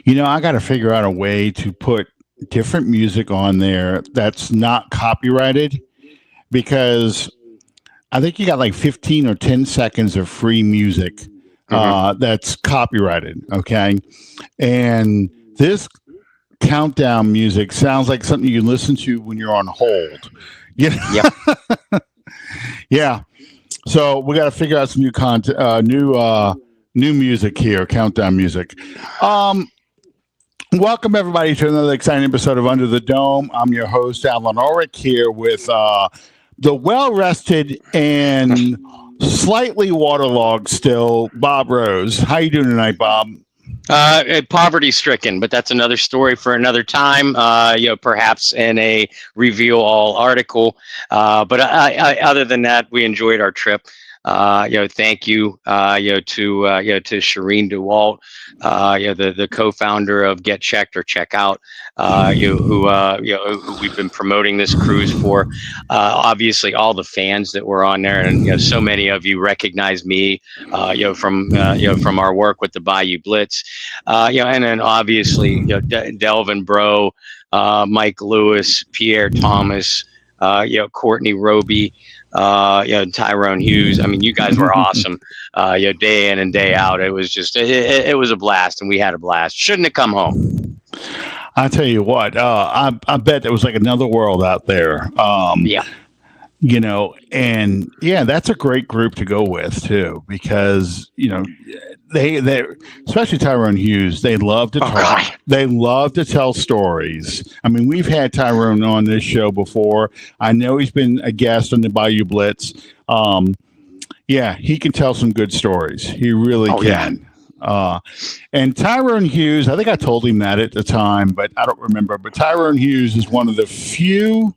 I got to figure out a way to put different music on there that's not copyrighted because I think you got like 15 or 10 seconds of free music that's copyrighted. Okay. And this countdown music sounds like something you listen to when you're on hold. Yep. Yeah. So we got to figure out some new content, new music here, countdown music. Welcome everybody to another exciting episode of Under the Dome. I'm your host, Alan Ulrich, here with the well-rested and slightly waterlogged still, Bob Rose. How you doing tonight, Bob? Poverty-stricken, but that's another story for another time. Perhaps in a reveal all article. But other than that, we enjoyed our trip. Thank you, to Shireen DeWalt, the co-founder of Get Checked or Check Out, who we've been promoting this cruise for. Obviously, all the fans that were on there, and so many of you recognize me, from our work with the Bayou Blitz, and then obviously, Delvin Bro, Mike Lewis, Pierre Thomas, Courtney Roby. Tyrone Hughes. I mean, you guys were awesome. Day in and day out. It was just, it was a blast, and we had a blast. Shouldn't have come home. I'll tell you what. I bet there was like another world out there. And that's a great group to go with too, because they especially Tyrone Hughes, they love to talk. God. They love to tell stories. I mean, we've had Tyrone on this show before. I know he's been a guest on the Bayou Blitz. He can tell some good stories. He really can. Yeah. And Tyrone Hughes, I think I told him that at the time, but I don't remember. But Tyrone Hughes is one of the few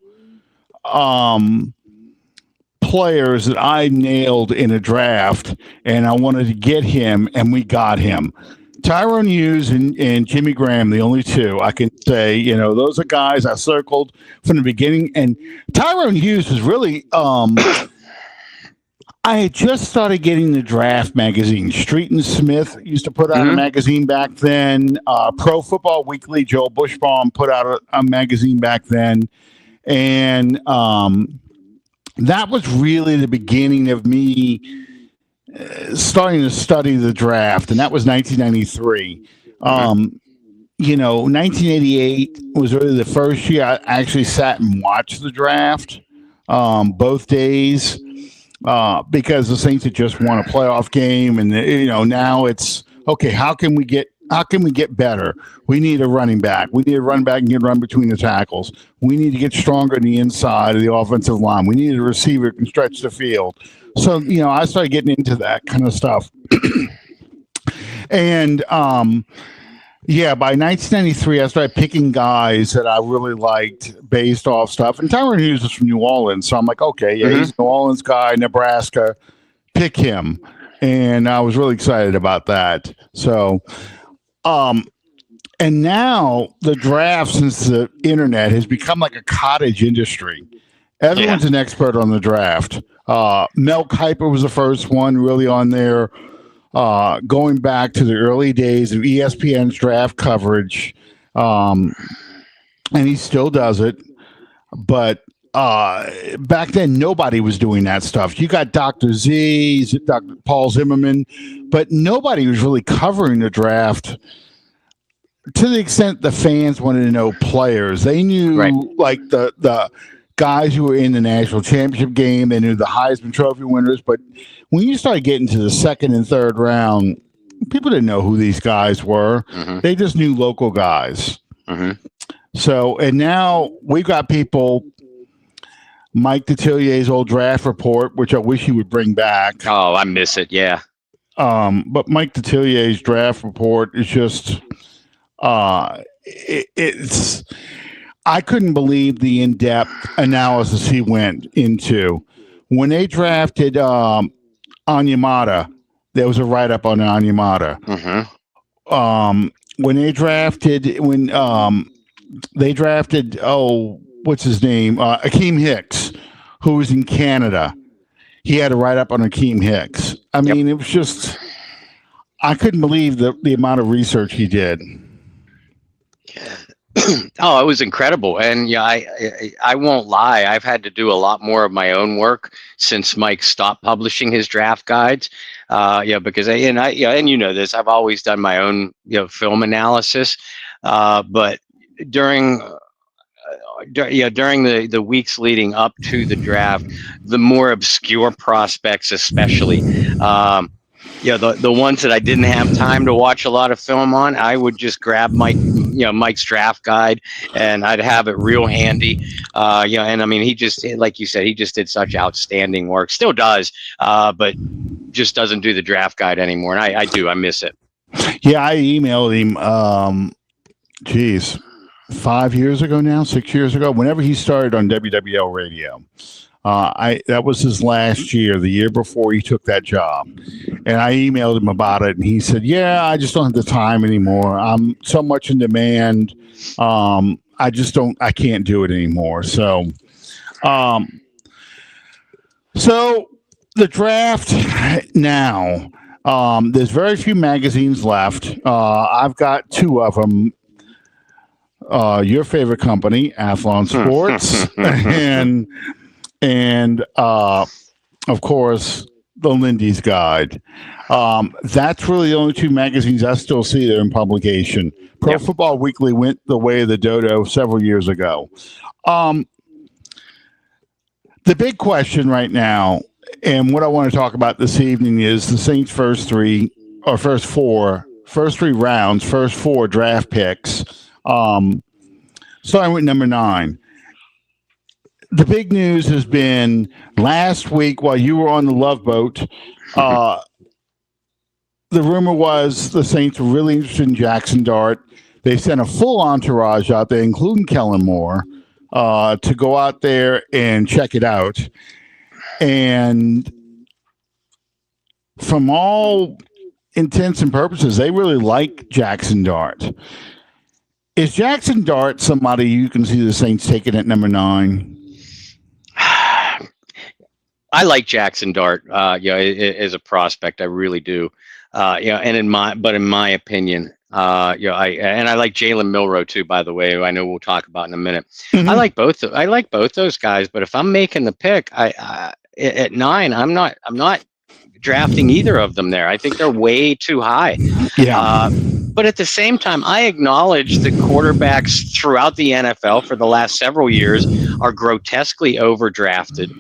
players that I nailed in a draft, and I wanted to get him, and we got him. Tyrone Hughes and Jimmy Graham, the only two I can say, those are guys I circled from the beginning. And Tyrone Hughes was really, I had just started getting the draft magazine. Street and Smith used to put out a magazine back then. Pro Football Weekly, Joel Bushbaum put out a magazine back then. And, that was really the beginning of me starting to study the draft, and that was 1993. 1988 was really the first year I actually sat and watched the draft both days because the Saints had just won a playoff game, and now it's okay. How can we get better? We need a running back. We need a running back and can run between the tackles. We need to get stronger on the inside of the offensive line. We need a receiver who can stretch the field. So, I started getting into that kind of stuff. And, by 1993, I started picking guys that I really liked based off stuff. And Tyrone Hughes is from New Orleans. So I'm like, okay, he's a New Orleans guy, Nebraska, pick him. And I was really excited about that. So, and now the draft, since the internet, has become like a cottage industry. Everyone's an expert on the draft. Mel Kiper was the first one really on there, going back to the early days of ESPN's draft coverage. And he still does it. But back then, nobody was doing that stuff. You got Dr. Z, Dr. Paul Zimmerman, but nobody was really covering the draft to the extent the fans wanted to know players. They knew like the guys who were in the national championship game. They knew the Heisman Trophy winners. But when you started getting to the second and third round, people didn't know who these guys were. They just knew local guys. So, and now we've got people. Mike Detilier's old draft report, which I wish he would bring back. Oh, I miss it. Yeah. But Mike Detilier's draft report is just, it's, I couldn't believe the in-depth analysis he went into. When they drafted Onyemata, there was a write-up on Onyemata. When they drafted, what's his name? Akeem Hicks, who was in Canada. He had a write-up on Akeem Hicks. I mean, it was just, I couldn't believe the amount of research he did. Oh, it was incredible, and yeah, I won't lie. I've had to do a lot more of my own work since Mike stopped publishing his draft guides. Because and you know this, I've always done my own film analysis, but during during the weeks leading up to the draft, the more obscure prospects, especially. The ones that I didn't have time to watch a lot of film on, I would just grab Mike's draft guide, and I'd have it real handy. And I mean, he just, like you said, he just did such outstanding work. Still does, but just doesn't do the draft guide anymore. And I miss it. Yeah, I emailed him. 5 years ago now, 6 years ago. Whenever he started on WWL radio. That was his last year, the year before he took that job. And I emailed him about it, and he said, yeah, I just don't have the time anymore. I'm so much in demand. I can't do it anymore. So the draft now, there's very few magazines left. I've got two of them. Your favorite company, Athlon Sports, and of course, the Lindy's Guide. That's really the only two magazines I still see there in publication. Pro Football Weekly went the way of the dodo several years ago. The big question right now, and what I want to talk about this evening, is the Saints' first three rounds, first four draft picks. Starting with number 9. The big news has been last week while you were on the Love Boat, the rumor was the Saints were really interested in Jaxon Dart. They sent a full entourage out there, including Kellen Moore, to go out there and check it out. And from all intents and purposes, they really like Jaxon Dart. Is Jaxon Dart somebody you can see the Saints taking at number 9? I like Jaxon Dart, as a prospect. I really do. And in my opinion, I like Jalen Milroe too. By the way, who I know we'll talk about in a minute. Mm-hmm. I like both those guys. But if I'm making the pick, at 9, I'm not drafting either of them there. I think they're way too high. Yeah. But at the same time, I acknowledge that quarterbacks throughout the NFL for the last several years are grotesquely overdrafted.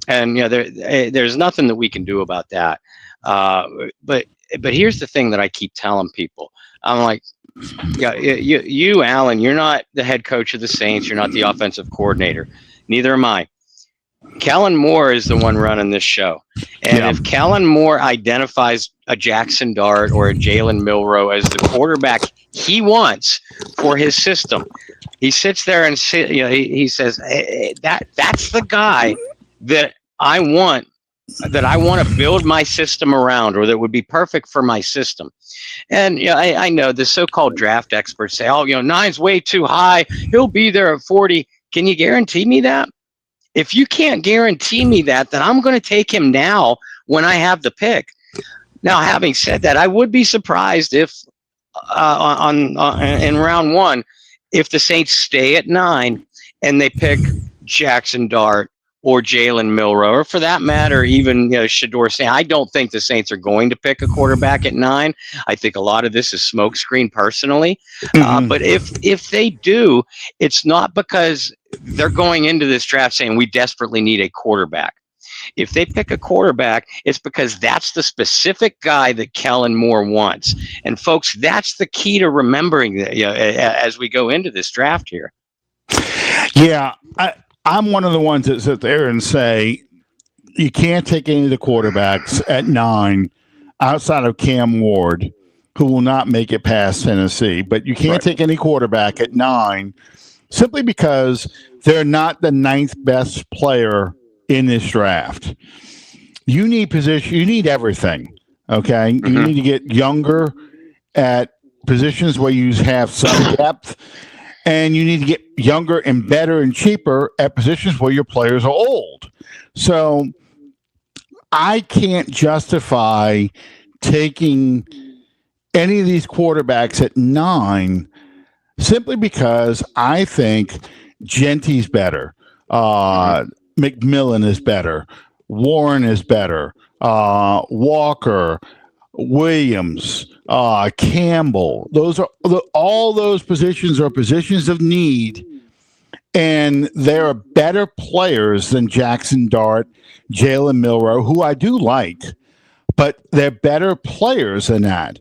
And there's nothing that we can do about that. But here's the thing that I keep telling people. I'm like, you, Alan, you're not the head coach of the Saints. You're not the offensive coordinator. Neither am I. Kellen Moore is the one running this show. And if Kellen Moore identifies a Jaxon Dart or a Jalen Milroe as the quarterback he wants for his system, he sits there and he says, hey, that's the guy that I want to build my system around, or that would be perfect for my system. And I know the so-called draft experts say, 9's way too high. He'll be there at 40. Can you guarantee me that? If you can't guarantee me that, then I'm going to take him now when I have the pick. Now, having said that, I would be surprised if in round 1, if the Saints stay at 9 and they pick Jaxon Dart or Jalen Milroe, or for that matter, even Shedeur Sanders. I don't think the Saints are going to pick a quarterback at 9. I think a lot of this is smokescreen personally. Mm-hmm. But if they do, it's not because they're going into this draft saying we desperately need a quarterback. If they pick a quarterback, it's because that's the specific guy that Kellen Moore wants. And folks, that's the key to remembering that, as we go into this draft here. Yeah, I'm one of the ones that sit there and say you can't take any of the quarterbacks at 9 outside of Cam Ward, who will not make it past Tennessee. But you can't take any quarterback at 9 simply because they're not the 9th best player in this draft. You need position. You need everything. Okay, mm-hmm. You need to get younger at positions where you have some depth. And you need to get younger and better and cheaper at positions where your players are old. So I can't justify taking any of these quarterbacks at 9 simply because I think Genty's better. McMillan is better. Warren is better. Walker, Williams, Campbell. Those are all those positions are positions of need, and they're better players than Jaxon Dart, Jalen Milroe, who I do like, but they're better players than that.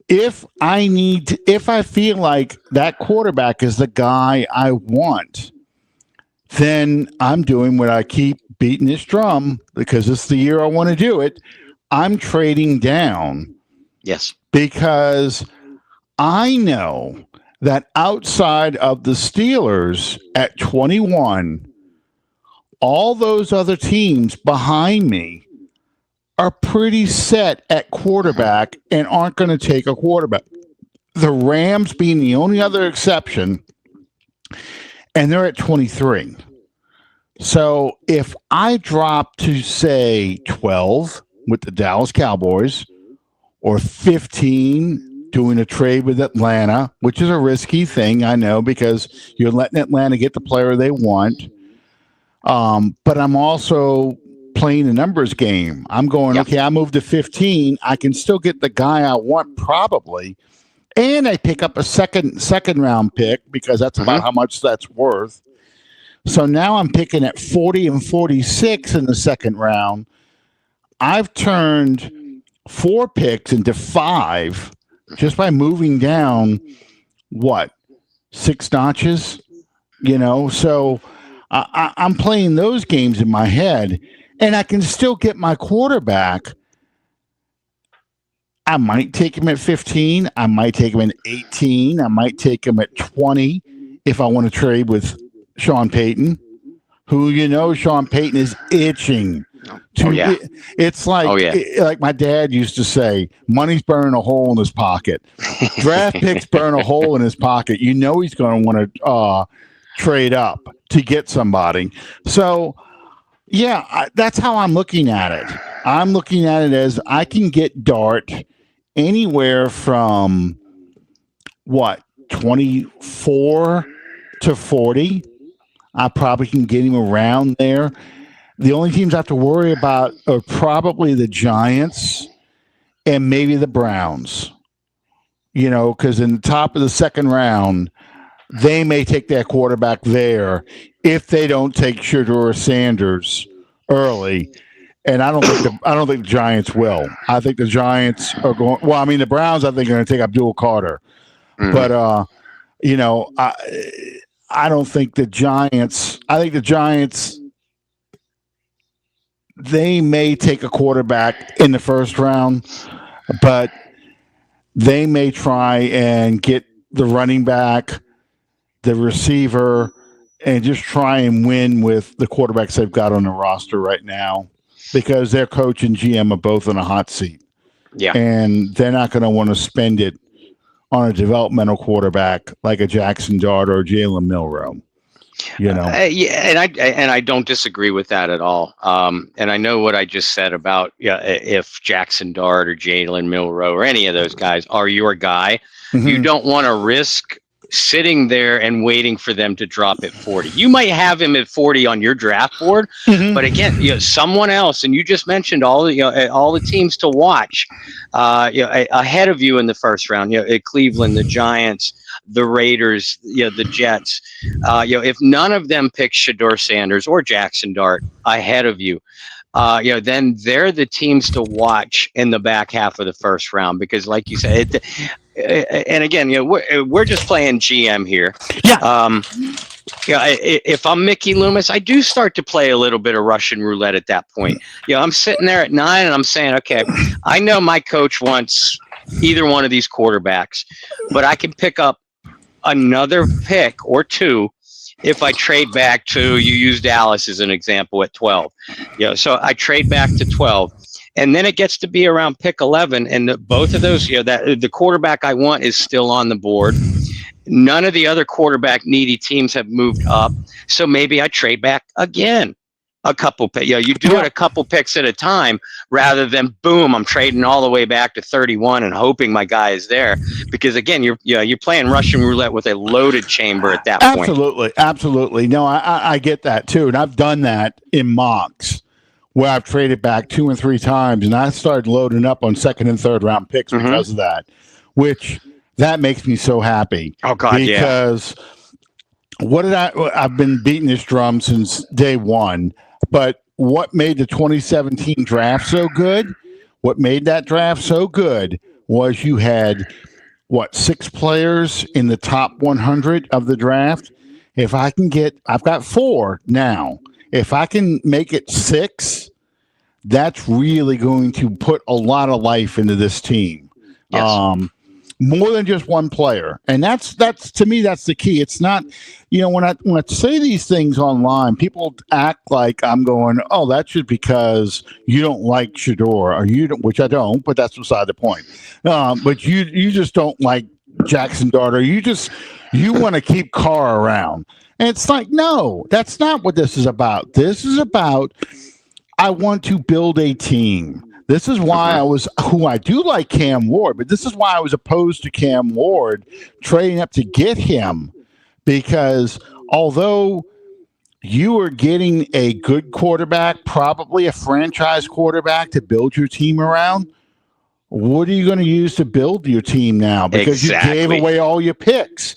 If I feel like that quarterback is the guy I want, then I'm doing what I keep beating this drum because it's the year I want to do it. I'm trading down. Yes. Because I know that outside of the Steelers at 21, all those other teams behind me are pretty set at quarterback and aren't going to take a quarterback. The Rams being the only other exception, and they're at 23. So if I drop to, say, 12 with the Dallas Cowboys or 15 doing a trade with Atlanta, which is a risky thing, I know, because you're letting Atlanta get the player they want. But I'm also playing a numbers game. I'm going, okay, I moved to 15. I can still get the guy I want probably. And I pick up a second round pick because that's about how much that's worth. So now I'm picking at 40 and 46 in the second round. I've turned 4 picks into 5 just by moving down, 6 notches? So I'm playing those games in my head, and I can still get my quarterback. I might take him at 15. I might take him at 18. I might take him at 20 if I want to trade with Sean Payton, who Sean Payton is itching to. It's like like my dad used to say, money's burning a hole in his pocket. Draft picks burn a hole in his pocket. He's going to want to trade up to get somebody. So, that's how I'm looking at it. I'm looking at it as I can get Dart anywhere from 24 to 40. I probably can get him around there. The only teams I have to worry about are probably the Giants and maybe the Browns. Because in the top of the second round, they may take their quarterback there if they don't take Shedeur Sanders early. And I don't think the Giants will. I think the Giants are going. Well, I mean, the Browns I think are going to take Abdul Carter, but I don't think the Giants. I think the Giants. They may take a quarterback in the first round, but they may try and get the running back, the receiver, and just try and win with the quarterbacks they've got on the roster right now, because their coach and GM are both in a hot seat. Yeah. And they're not going to want to spend it on a developmental quarterback like a Jaxon Dart or Jalen Milroe. And I don't disagree with that at all. And I know what I just said about if Jaxon Dart or Jalen Milroe or any of those guys are your guy, you don't want to risk sitting there and waiting for them to drop at 40. You might have him at 40 on your draft board, but again, someone else, and you just mentioned all the teams to watch, ahead of you in the first round. Cleveland, the Giants, the Raiders, the Jets. If none of them pick Shedeur Sanders or Jaxon Dart ahead of you, then they're the teams to watch in the back half of the first round, because, like you said, and again, we're just playing GM here. If I'm Mickey Loomis, I do start to play a little bit of Russian roulette at that point. I'm sitting there at 9 and I'm saying, okay, I know my coach wants either one of these quarterbacks, but I can pick up another pick or 2 if I trade back to, you use Dallas as an example, at 12. So I trade back to 12. And then it gets to be around pick 11, and both of those, that the quarterback I want is still on the board. None of the other quarterback needy teams have moved up, so maybe I trade back again. a couple you do it a couple picks at a time rather than boom, I'm trading all the way back to 31 and hoping my guy is there, because again you're playing Russian roulette with a loaded chamber at that point. Absolutely. No, I get that too, and I've done that in mocks where I've traded back 2 and 3 times, and I started loading up on second and third round picks because of that, which that makes me so happy. Oh God, because I've been beating this drum since day one. But what made the 2017 draft so good? What made that draft so good was you had, 6 players in the top 100 of the draft? I've got 4 now. If I can make it 6, that's really going to put a lot of life into this team. Yes. More than just one player. And that's to me, that's the key. It's not, when I say these things online, people act like I'm going, oh, that's just because you don't like Shedeur, or you don't, which I don't, but that's beside the point. But you just don't like Jaxon Darter. You want to keep Carr around. And it's like, no, that's not what this is about. This is about, I want to build a team. This is why I do like Cam Ward, but this is why I was opposed to Cam Ward trading up to get him, because although you are getting a good quarterback, probably a franchise quarterback to build your team around, what are you going to use to build your team now? Because you gave away all your picks.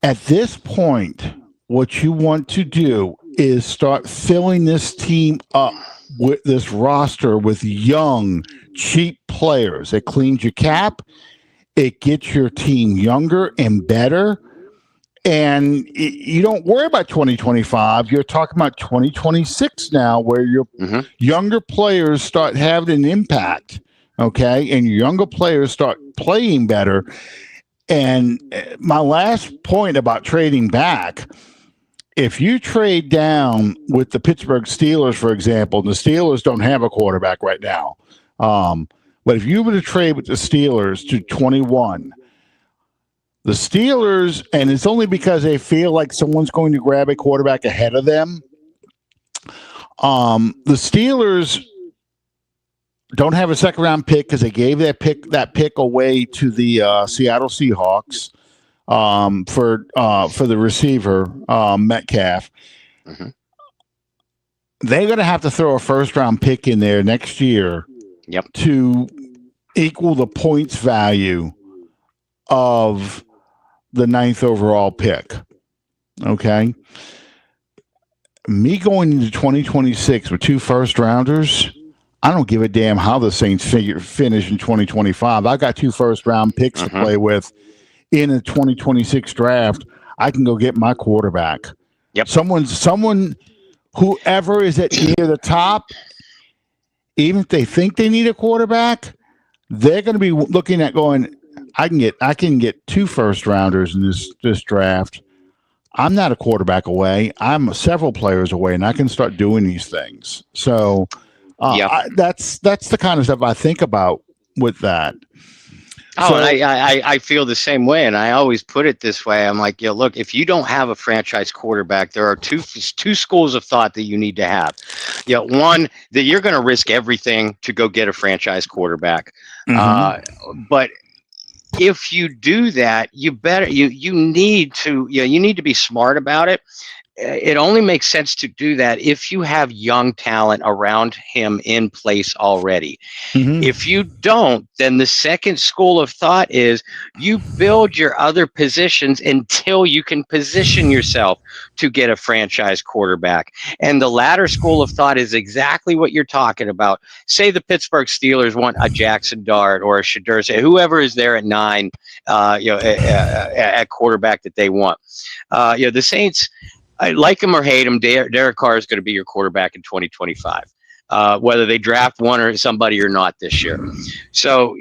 At this point, what you want to do is start filling this team up with this roster with young, cheap players. It cleans your cap. It gets your team younger and better. And you don't worry about 2025. You're talking about 2026 now, where your younger players start having an impact, okay? And your younger players start playing better. And my last point about trading back, if you trade down with the Pittsburgh Steelers, for example, the Steelers don't have a quarterback right now. But if you were to trade with the Steelers to 21, the Steelers, and it's only because they feel like someone's going to grab a quarterback ahead of them. The Steelers don't have a second round pick because they gave that pick away to the Seattle Seahawks. For the receiver, Metcalf. They're going to have to throw a first round pick in there next year to equal the points value of the 9th overall pick. Okay. Me going into 2026 with 2 first rounders, I don't give a damn how the Saints finish in 2025. I got 2 first round picks to play with. In a 2026 draft, I can go get my quarterback. Someone, whoever is at near the top, even if they think they need a quarterback, they're going to be looking at going, I can get 2 first rounders in this draft. I'm not a quarterback away. I'm several players away, and I can start doing these things. So that's the kind of stuff I think about with that. Oh, so, and I feel the same way, and I always put it this way. I'm like, look, if you don't have a franchise quarterback, there are two schools of thought that you need to have. One, that you're going to risk everything to go get a franchise quarterback. But if you do that, you need to be smart about it. It only makes sense to do that if you have young talent around him in place already. If you don't, then the second school of thought is you build your other positions until you can position yourself to get a franchise quarterback. And the latter school of thought is exactly what you're talking about. Say the Pittsburgh Steelers want a Jaxon Dart or a Shedeur Sanders, whoever is there at 9, at quarterback that they want. The Saints, I like him or hate him, Derek Carr is going to be your quarterback in 2025, whether they draft one or somebody or not this year. So,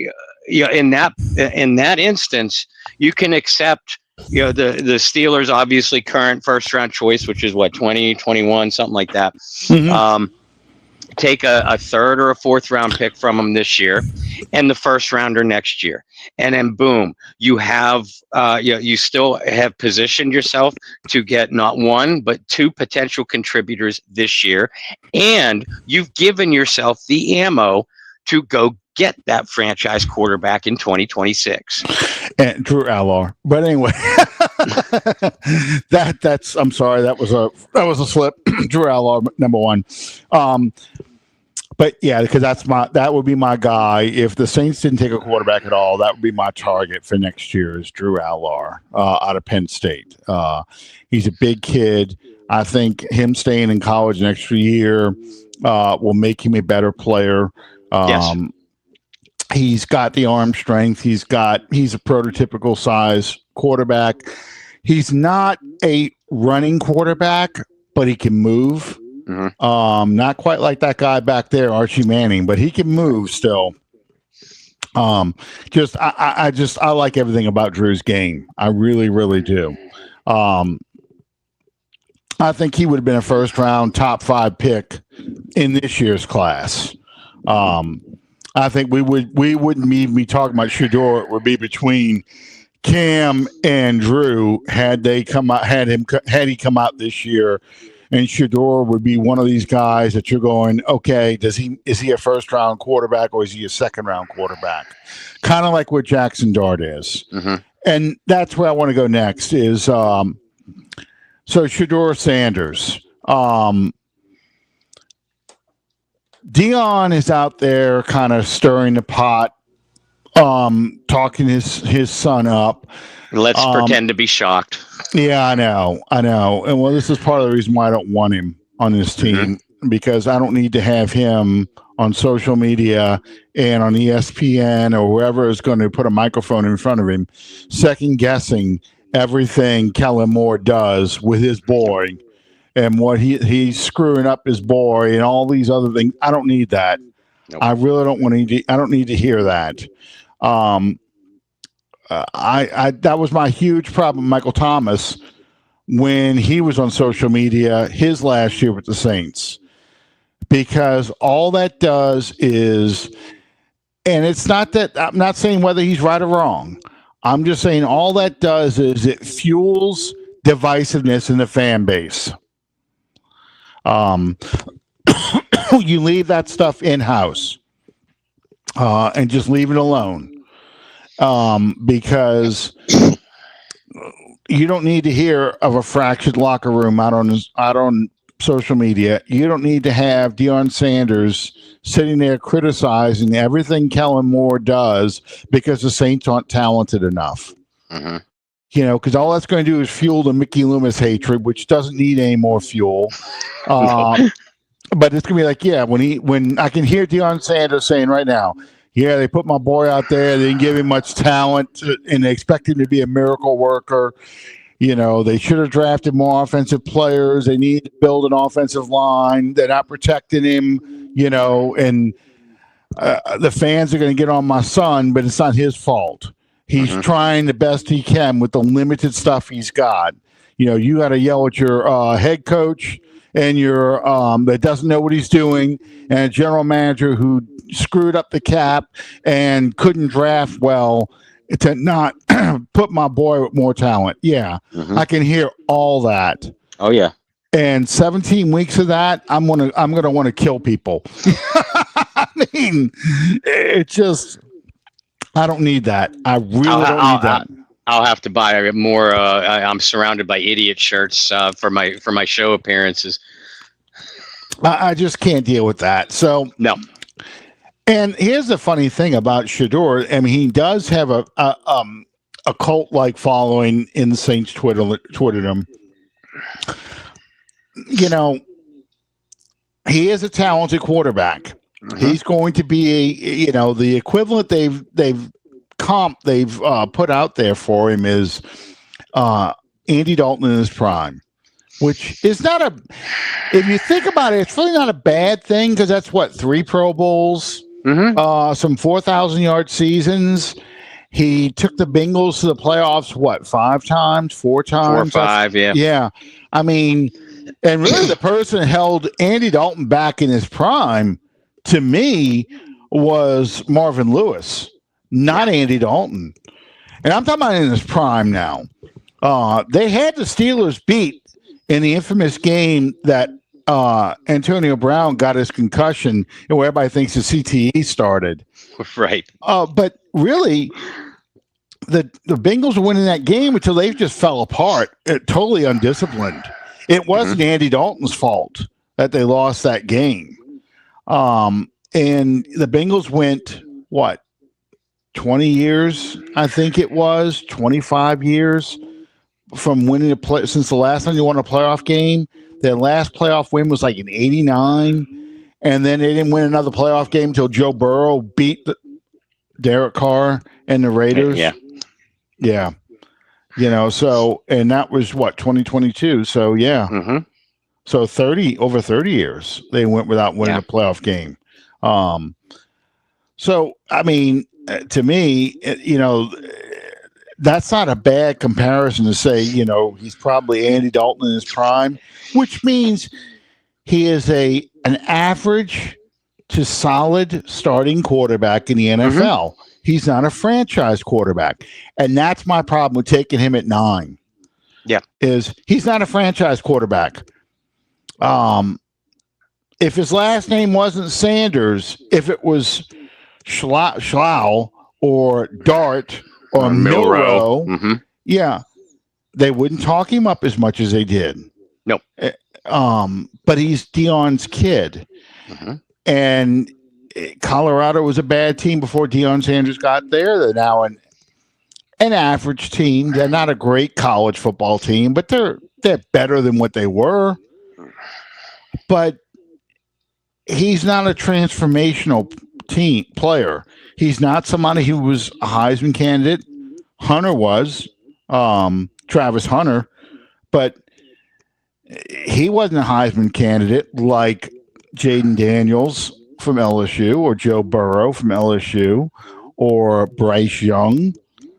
in that instance, you can accept, the Steelers' obviously current first round choice, which is 20, 21, something like that. Take a 3rd or a 4th round pick from them this year, and the first rounder next year. And then boom, you have you still have positioned yourself to get not one, but two potential contributors this year. And you've given yourself the ammo to go get that franchise quarterback in 2026. And Drew Allar. But anyway, that's I'm sorry, that was a slip. Drew Allar, number one. But yeah, because that would be my guy. If the Saints didn't take a quarterback at all, that would be my target for next year is Drew Allar out of Penn State. He's a big kid. I think him staying in college an extra year will make him a better player. Yes. He's got the arm strength. He's a prototypical size quarterback. He's not a running quarterback, but he can move. Mm-hmm. Not quite like that guy back there, Archie Manning, but he can move still. I like everything about Drew's game. I really, really do. I think he would have been a first round top 5 pick in this year's class. I think we wouldn't even be talking about Shedeur. It would be between Cam and Drew had he come out this year. And Shedeur would be one of these guys that you're going, okay, is he a first round quarterback or is he a second round quarterback? Kind of like what Jaxon Dart is. Mm-hmm. And that's where I want to go next is so Shedeur Sanders. Dion is out there kind of stirring the pot, talking his son up. Let's pretend to be shocked. Yeah, I know. And well, this is part of the reason why I don't want him on this team, because I don't need to have him on social media and on ESPN or whoever is going to put a microphone in front of him, second guessing everything Kellen Moore does with his boy and what he's screwing up his boy and all these other things. I don't need that. Nope. I really don't want to. I don't need to hear that. That was my huge problem, Michael Thomas, when he was on social media his last year with the Saints, because all that does is, and it's not that I'm not saying whether he's right or wrong. I'm just saying all that does is it fuels divisiveness in the fan base. You leave that stuff in-house and just leave it alone. Because you don't need to hear of a fractured locker room out on social media. You don't need to have Deion Sanders sitting there criticizing everything Kellen Moore does because the Saints aren't talented enough. Mm-hmm. Because all that's going to do is fuel the Mickey Loomis hatred, which doesn't need any more fuel. But it's going to be like, yeah, when I can hear Deion Sanders saying right now, yeah, they put my boy out there. They didn't give him much talent, and they expect him to be a miracle worker. They should have drafted more offensive players. They need to build an offensive line. They're not protecting him, and the fans are going to get on my son, but it's not his fault. He's trying the best he can with the limited stuff he's got. You got to yell at your head coach and your that doesn't know what he's doing, and a general manager who screwed up the cap and couldn't draft well to not put my boy with more talent. Yeah, I can hear all that. Oh yeah. And 17 weeks of that, I'm gonna want to kill people. I mean, it's just I don't need that. I really don't need that. I'll have to buy more. I'm surrounded by idiot shirts for my show appearances. I just can't deal with that. So no. And here's the funny thing about Shedeur. I mean, he does have a cult-like following in the Saints Twitterdom. He is a talented quarterback. He's going to be the equivalent they've put out there for him is Andy Dalton in his prime, which is not if you think about it, it's really not a bad thing because that's 3 Pro Bowls, some 4,000-yard seasons. He took the Bengals to the playoffs, 5 times, 4 times? 4 or 5, yeah. Yeah. I mean, and really the person held Andy Dalton back in his prime, to me, was Marvin Lewis, not Andy Dalton. And I'm talking about in his prime now. They had the Steelers beat in the infamous game that Antonio Brown got his concussion and where everybody thinks the CTE started. Right. But really, the Bengals were winning that game until they just fell apart, totally undisciplined. It wasn't Andy Dalton's fault that they lost that game. And the Bengals went, 20 years, I think it was, 25 years from winning since the last time you won a playoff game. Their last playoff win was like in 89. And then they didn't win another playoff game until Joe Burrow beat Derek Carr and the Raiders. Yeah. So, and that was 2022. So, yeah. So over 30 years, they went without winning a playoff game. So, I mean, to me, that's not a bad comparison to say, he's probably Andy Dalton in his prime, which means he is an average to solid starting quarterback in the NFL. He's not a franchise quarterback. And that's my problem with taking him at 9. Yeah. Is he's not a franchise quarterback. If his last name wasn't Sanders, if it was Schlau or Dart or Milroe, they wouldn't talk him up as much as they did. Nope. But he's Deion's kid. And Colorado was a bad team before Deion Sanders got there. They're now an average team. They're not a great college football team, but they're better than what they were. But he's not a transformational player. He's not somebody who was a Heisman candidate. Hunter was, Travis Hunter, but he wasn't a Heisman candidate like Jaden Daniels from LSU or Joe Burrow from LSU or Bryce Young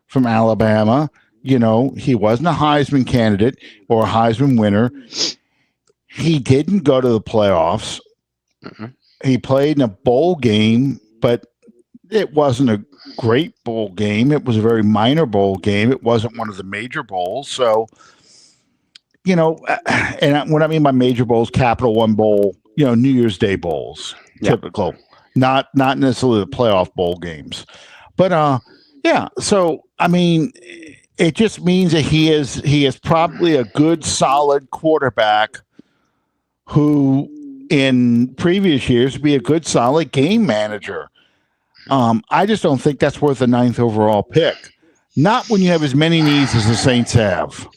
from Alabama. He wasn't a Heisman candidate or a Heisman winner. He didn't go to the playoffs. He played in a bowl game, but it wasn't a great bowl game. It was a very minor bowl game. It wasn't one of the major bowls. So, and what I mean by major bowls, Capital One Bowl, New Year's Day bowls, typical, not necessarily the playoff bowl games. But, so, I mean, it just means that he is probably a good, solid quarterback who in previous years would be a good, solid game manager. I just don't think that's worth a 9th overall pick. Not when you have as many needs as the Saints have.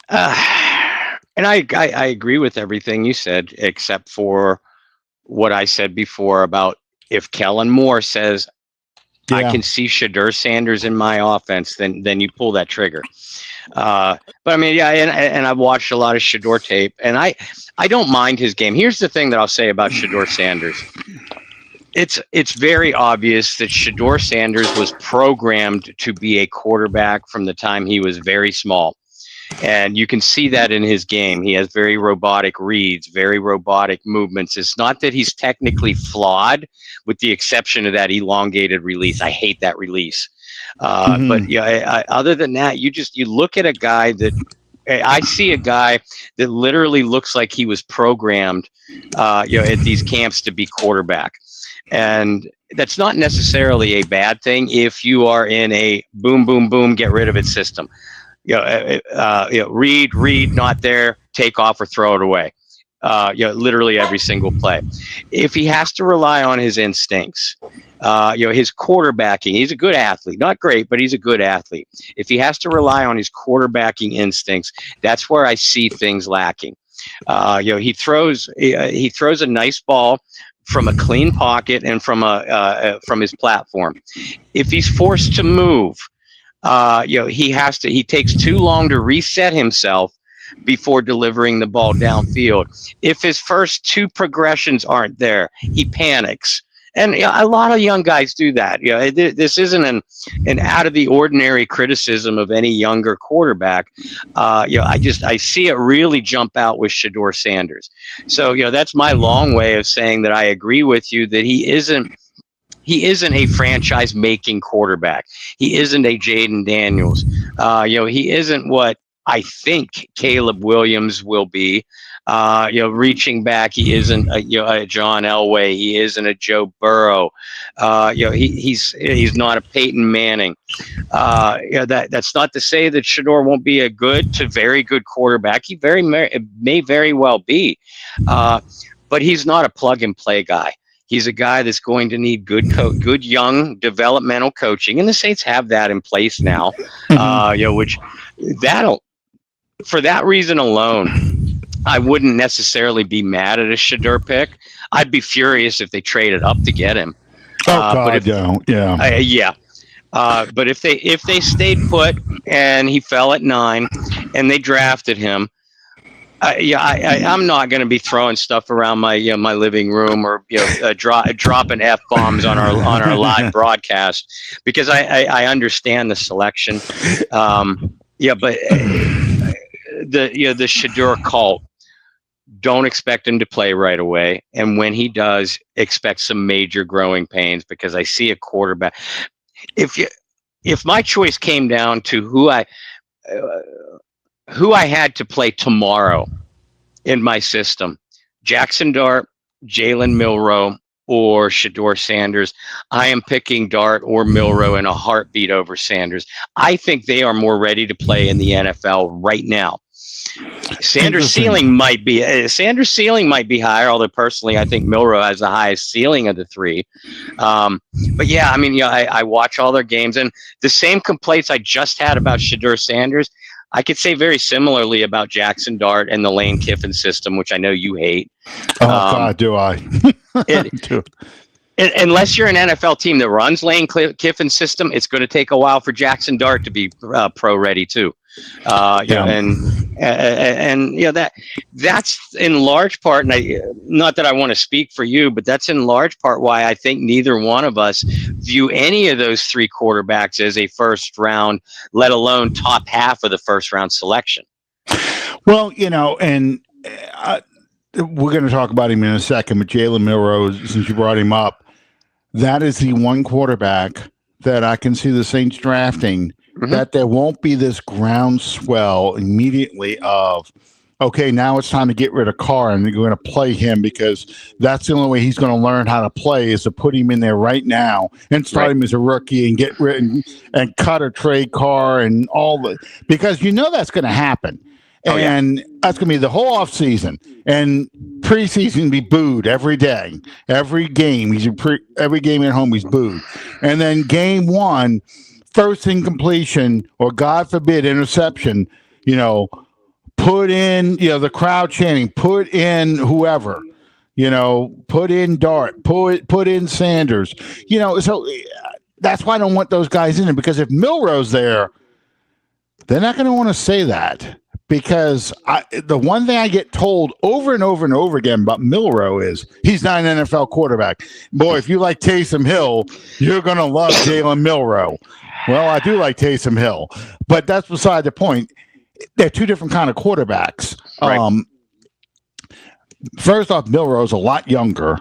And I agree with everything you said, except for what I said before about if Kellen Moore says, I can see Shedeur Sanders in my offense, then you pull that trigger. But I mean, and I've watched a lot of Shedeur tape, and I don't mind his game. Here's the thing that I'll say about Shedeur Sanders. It's very obvious that Shedeur Sanders was programmed to be a quarterback from the time he was very small. And you can see that in his game. He has very robotic reads, very robotic movements. It's not that he's technically flawed, with the exception of that elongated release. I hate that release. But other than that, you look at a guy that I see a guy that literally looks like he was programmed, at these camps to be quarterback. And that's not necessarily a bad thing if you are in a boom, boom, boom, get rid of it system. Read, not there, take off or throw it away. Literally every single play. If he has to rely on his instincts, his quarterbacking, he's a good athlete, not great, but he's a good athlete. If he has to rely on his quarterbacking instincts, that's where I see things lacking. He throws a nice ball from a clean pocket and from his platform. If he's forced to move, he takes too long to reset himself before delivering the ball downfield. If his first two progressions aren't there, he panics And a lot of young guys do that. This isn't an out of the ordinary criticism of any younger quarterback. I see it really jump out with Shedeur Sanders. So that's my long way of saying that I agree with you that he isn't a franchise making quarterback. He isn't a Jaden Daniels. He isn't what I think Caleb Williams will be. Reaching back, he isn't a John Elway. He isn't a Joe Burrow. He's not a Peyton Manning. That's not to say that Shedeur won't be a good to very good quarterback. He may very well be, but he's not a plug and play guy. He's a guy that's going to need good young developmental coaching, and the Saints have that in place now. Which for that reason alone, I wouldn't necessarily be mad at a Shedeur pick. I'd be furious if they traded up to get him. But if they stayed put and he fell at 9 and they drafted him, I'm not going to be throwing stuff around my my living room or dropping F-bombs on our live broadcast, because I understand the selection. But the Shedeur cult, don't expect him to play right away, and when he does, expect some major growing pains, because I see a quarterback. If my choice came down to who I had to play tomorrow in my system, Jaxon Dart, Jalen Milroe, or Shedeur Sanders, I am picking Dart or Milroe in a heartbeat over Sanders. I think they are more ready to play in the NFL right now. Sanders' ceiling might be higher, although personally I think Milroe has the highest ceiling of the three. But yeah, I watch all their games, and the same complaints I just had about Shedeur Sanders, I could say very similarly about Jaxon Dart and the Lane Kiffin system, which I know you hate. God, do I? Unless you're an NFL team that runs Lane Kiffin's system, it's going to take a while for Jaxon Dart to be pro ready too. That's in large part, and not that I want to speak for you, but that's in large part why I think neither one of us view any of those three quarterbacks as a first round, let alone top half of the first round selection. Well, and we're going to talk about him in a second, but Jalen Milroe, since you brought him up, that is the one quarterback that I can see the Saints drafting, that there won't be this groundswell immediately of, okay, now it's time to get rid of Carr and you're going to play him, because that's the only way he's going to learn how to play, is to put him in there right now and start him as a rookie and get rid and cut or trade Carr and all the, because that's going to happen. And that's going to be the whole offseason. And preseason be booed every day. Every game, every game at home, he's booed. And then game one, first incompletion, or God forbid, interception, put in, the crowd chanting, put in whoever, put in Dart, put in Sanders. So that's why I don't want those guys in there, because if Milroe's there, they're not going to want to say that. Because the one thing I get told over and over and over again about Milroe is he's not an NFL quarterback. Boy, if you like Taysom Hill, you're going to love Jalen Milroe. Well, I do like Taysom Hill, but that's beside the point. They're two different kind of quarterbacks. Right. First off, Milroe's a lot younger.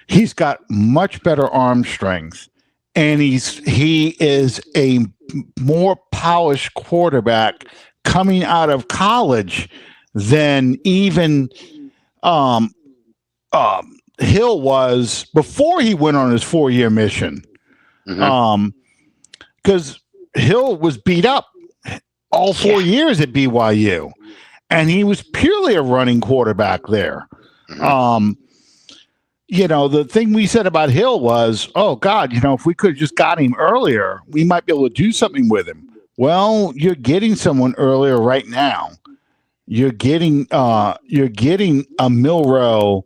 He's got much better arm strength, and he is a more polished quarterback coming out of college than even Hill was before he went on his 4-year mission. Because Hill was beat up all 4 years at BYU, and he was purely a running quarterback there. The thing we said about Hill was, oh God, if we could have just got him earlier, we might be able to do something with him. Well, you're getting someone earlier right now. You're getting a Milroe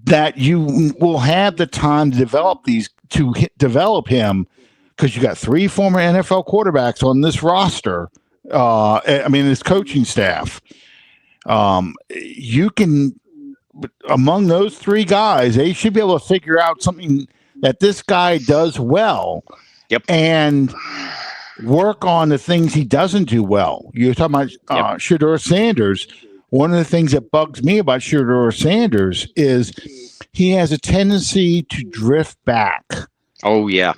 that you will have the time to develop him, because you got 3 former NFL quarterbacks on this roster. This coaching staff. You can among those three guys, they should be able to figure out something that this guy does well. Yep. And work on the things he doesn't do well. You're talking about Shedeur Sanders. One of the things that bugs me about Shedeur Sanders is he has a tendency to drift back. Oh, yeah.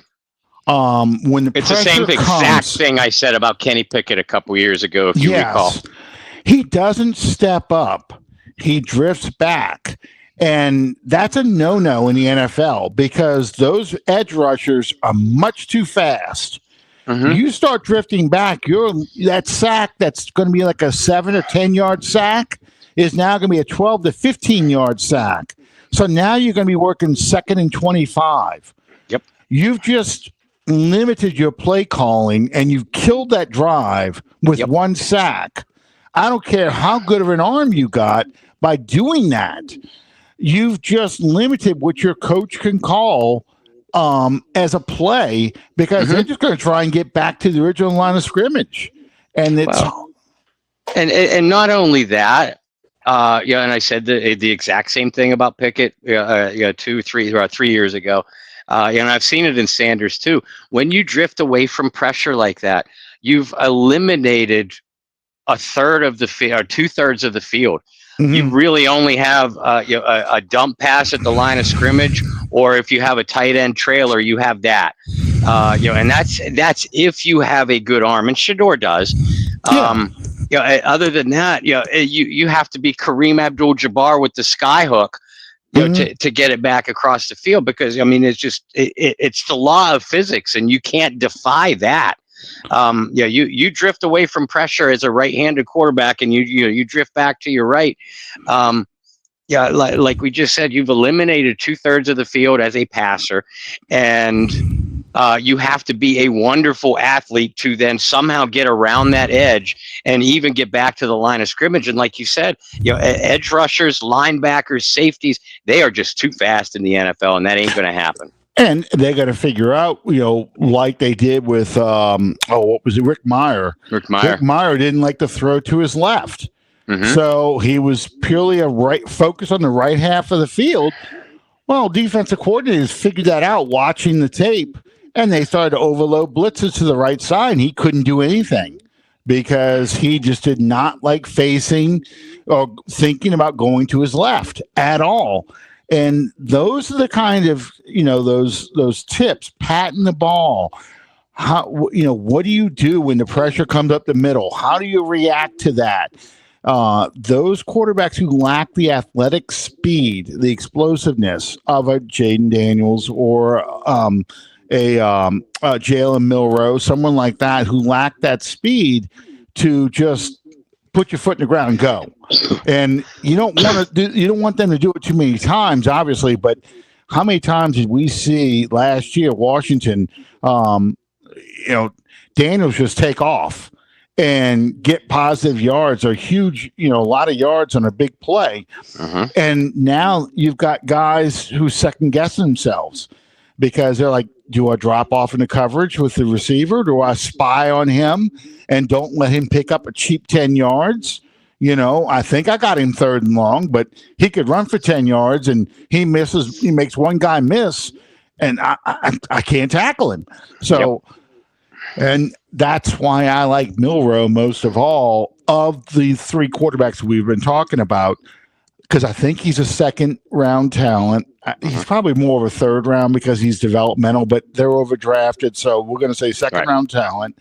When the It's the same exact thing I said about Kenny Pickett a couple years ago, if you recall. He doesn't step up. He drifts back. And that's a no-no in the NFL because those edge rushers are much too fast. Mm-hmm. You start drifting back, that sack that's going to be like a 7 or 10 yard sack is now going to be a 12 to 15 yard sack. So now you're going to be working 2nd and 25. Yep. You've just limited your play calling and you've killed that drive with one sack. I don't care how good of an arm you got by doing that. You've just limited what your coach can call as a play because they're just going to try and get back to the original line of scrimmage. And it's and not only that, and I said the exact same thing about Pickett 3 years ago. And I've seen it in Sanders too. When you drift away from pressure like that, you've eliminated a third of the field or 2/3 of the field. Mm-hmm. You really only have a dump pass at the line of scrimmage, or if you have a tight end trailer, you have that. And that's if you have a good arm, and Shedeur does. Other than that, you have to be Kareem Abdul-Jabbar with the sky hook, to get it back across the field because it's just it's the law of physics, and you can't defy that. You drift away from pressure as a right-handed quarterback, and you drift back to your right. Like we just said, you've eliminated 2/3 of the field as a passer, and you have to be a wonderful athlete to then somehow get around that edge and even get back to the line of scrimmage. And like you said, edge rushers, linebackers, safeties, they are just too fast in the NFL, and that ain't going to happen. And they got to figure out, like they did with, what was it, Rick Meyer. Rick Meyer didn't like to throw to his left. Mm-hmm. So he was purely focused on the right half of the field. Well, defensive coordinators figured that out watching the tape, and they started to overload blitzes to the right side, and he couldn't do anything because he just did not like facing or thinking about going to his left at all. And those are the kind of, those tips, patting the ball. How, what do you do when the pressure comes up the middle? How do you react to that? Those quarterbacks who lack the athletic speed, the explosiveness of a Jaden Daniels or Jalen Milroe, someone like that who lack that speed to just put your foot in the ground and go. And you don't want them to do it too many times, obviously, but how many times did we see last year Washington Daniels just take off and get positive yards or huge, a lot of yards on a big play. And now you've got guys who second guess themselves because they're like, do I drop off in the coverage with the receiver? Do I spy on him and don't let him pick up a cheap 10 yards? I think I got him 3rd and long, but he could run for 10 yards and he makes one guy miss and I can't tackle him. So, and that's why I like Milroe most of all of the 3 quarterbacks we've been talking about, because I think he's a 2nd round talent. He's probably more of a 3rd round because he's developmental, but they're overdrafted. So we're going to say 2nd round talent.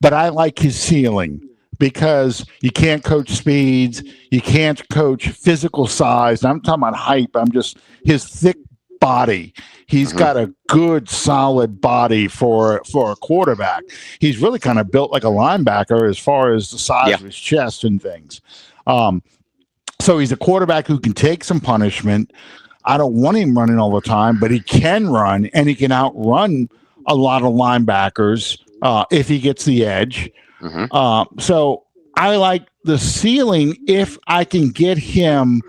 But I like his ceiling because you can't coach speeds. You can't coach physical size. And I'm talking about height. I'm just his thick body. He's got a good, solid body for a quarterback. He's really kind of built like a linebacker as far as the size of his chest and things. So he's a quarterback who can take some punishment. I don't want him running all the time, but he can run, and he can outrun a lot of linebackers if he gets the edge. So I like the ceiling if I can get him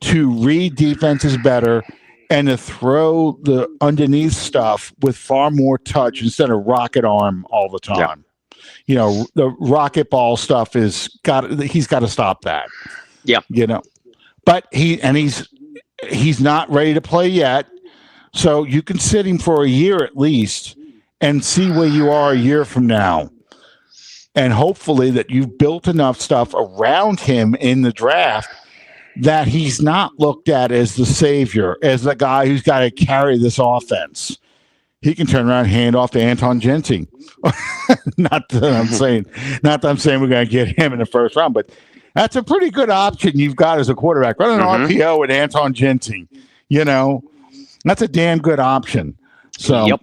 to read defenses better and to throw the underneath stuff with far more touch instead of rocket arm all the time. The rocket ball stuff he's got to stop that. But he's he's not ready to play yet. So you can sit him for a year at least and see where you are a year from now. And hopefully that you've built enough stuff around him in the draft that he's not looked at as the savior, as the guy who's got to carry this offense. He can turn around and hand off to Anton Jenting. not that I'm saying we're going to get him in the first round, but that's a pretty good option you've got as a quarterback. Run an RPO with Anton Jenting. That's a damn good option. So, yep.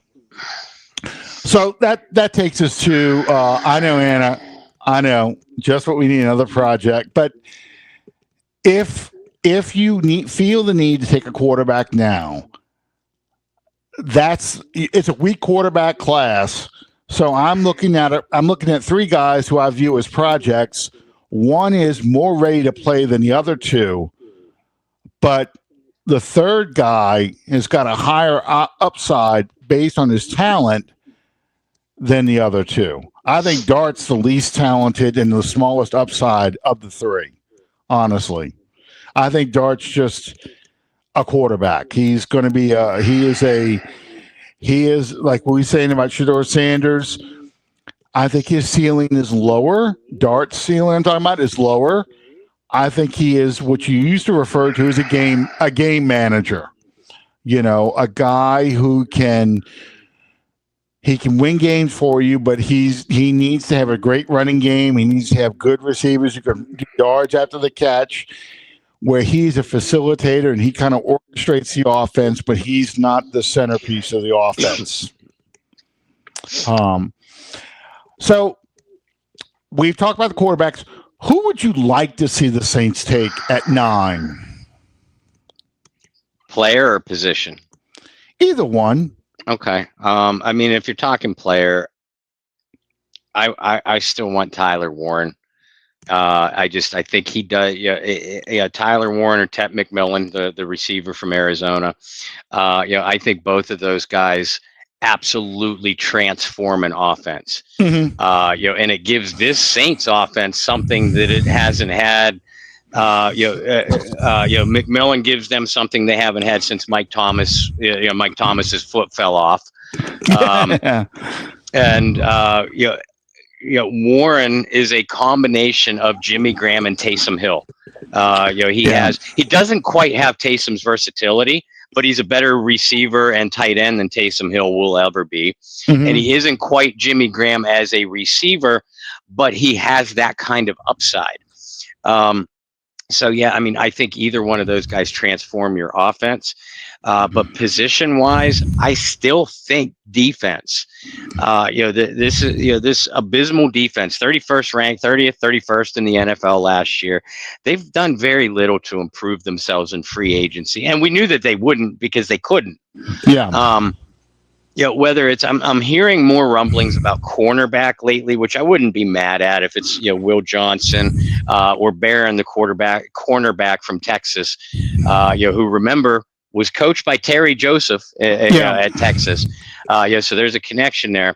So that takes us to I know, Anna, I know just what we need, another project. But if you feel the need to take a quarterback now, it's a weak quarterback class. So I'm looking at three guys who I view as projects. One is more ready to play than the other two, but the third guy has got a higher upside based on his talent than the other two. I think Dart's the least talented and the smallest upside of the three, honestly. I think Dart's just a quarterback. He's going to be he is like what we were saying about Shedeur Sanders. I think his ceiling is lower. Dart's ceiling I'm talking about is lower. I think he is what you used to refer to as a game manager. A guy who can win games for you, but he needs to have a great running game. He needs to have good receivers who can do yards after the catch, where he's a facilitator and he kind of orchestrates the offense, but he's not the centerpiece of the offense. So we've talked about the quarterbacks. Who would you like to see the Saints take at 9? Player or position? Either one. Okay. If you're talking player, I still want Tyler Warren. I think he does. Yeah. Tyler Warren or Tet McMillan, the receiver from Arizona. I think both of those guys absolutely transform an offense. Mm-hmm. And it gives this Saints offense something that it hasn't had. McMillan gives them something they haven't had since Mike Thomas. Mike Thomas's foot fell off. And Warren is a combination of Jimmy Graham and Taysom Hill. He doesn't quite have Taysom's versatility, but he's a better receiver and tight end than Taysom Hill will ever be. Mm-hmm. And he isn't quite Jimmy Graham as a receiver, but he has that kind of upside. I think either one of those guys transform your offense. But position-wise, I still think defense. This abysmal defense, 31st ranked, 30th, 31st in the NFL last year. They've done very little to improve themselves in free agency, and we knew that they wouldn't because they couldn't. Yeah. Whether it's I'm hearing more rumblings about cornerback lately, which I wouldn't be mad at if it's Will Johnson or Barron, the cornerback from Texas, who remember was coached by Terry Joseph at Texas. So there's a connection there,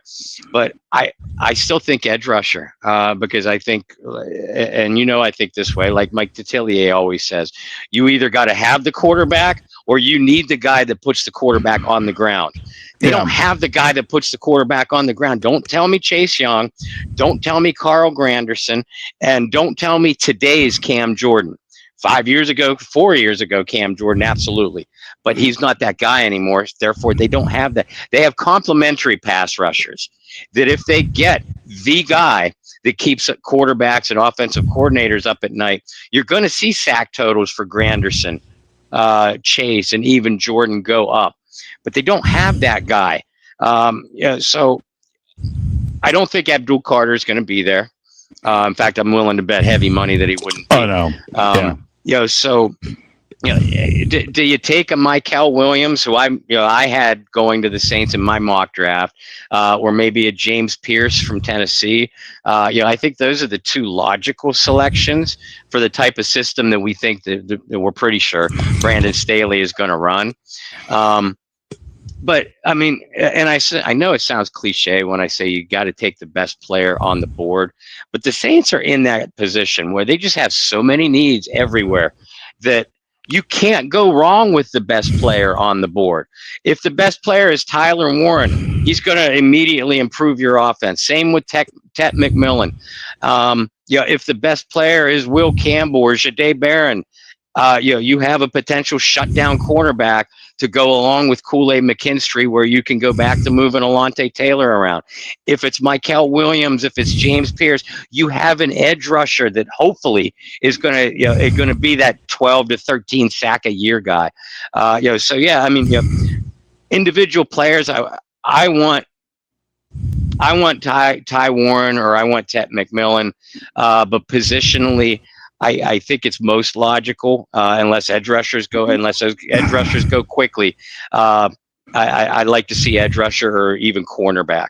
but I still think edge rusher because I think, and I think this way, like Mike Detillier always says, you either got to have the quarterback or you need the guy that puts the quarterback on the ground. They don't have the guy that puts the quarterback on the ground. Don't tell me Chase Young. Don't tell me Carl Granderson. And don't tell me today's Cam Jordan. 4 years ago, Cam Jordan, absolutely. But he's not that guy anymore. Therefore, they don't have that. They have complementary pass rushers that if they get the guy that keeps quarterbacks and offensive coordinators up at night, you're going to see sack totals for Granderson, Chase, and even Jordan go up. But they don't have that guy. So I don't think Abdul Carter is going to be there. In fact, I'm willing to bet heavy money that he wouldn't be. Oh, no. Do you take a Mykel Williams, who I had going to the Saints in my mock draft, or maybe a James Pierce from Tennessee? I think those are the two logical selections for the type of system that we think that we're pretty sure Brandon Staley is going to run. But I mean, and I know it sounds cliche when I say you got to take the best player on the board, but the Saints are in that position where they just have so many needs everywhere that you can't go wrong with the best player on the board. If the best player is Tyler Warren, he's going to immediately improve your offense. Same with Tet McMillan. If the best player is Will Campbell or Jade Barron, you have a potential shutdown cornerback to go along with Kool-Aid McKinstry, where you can go back to moving Alontae Taylor around. If it's Mykel Williams, if it's James Pierce, you have an edge rusher that hopefully is going to be that 12 to 13 sack a year guy. Individual players. I want Ty Warren, or I want Tet McMillan, but positionally, I think it's most logical, unless those edge rushers go quickly. I'd like to see edge rusher or even cornerback.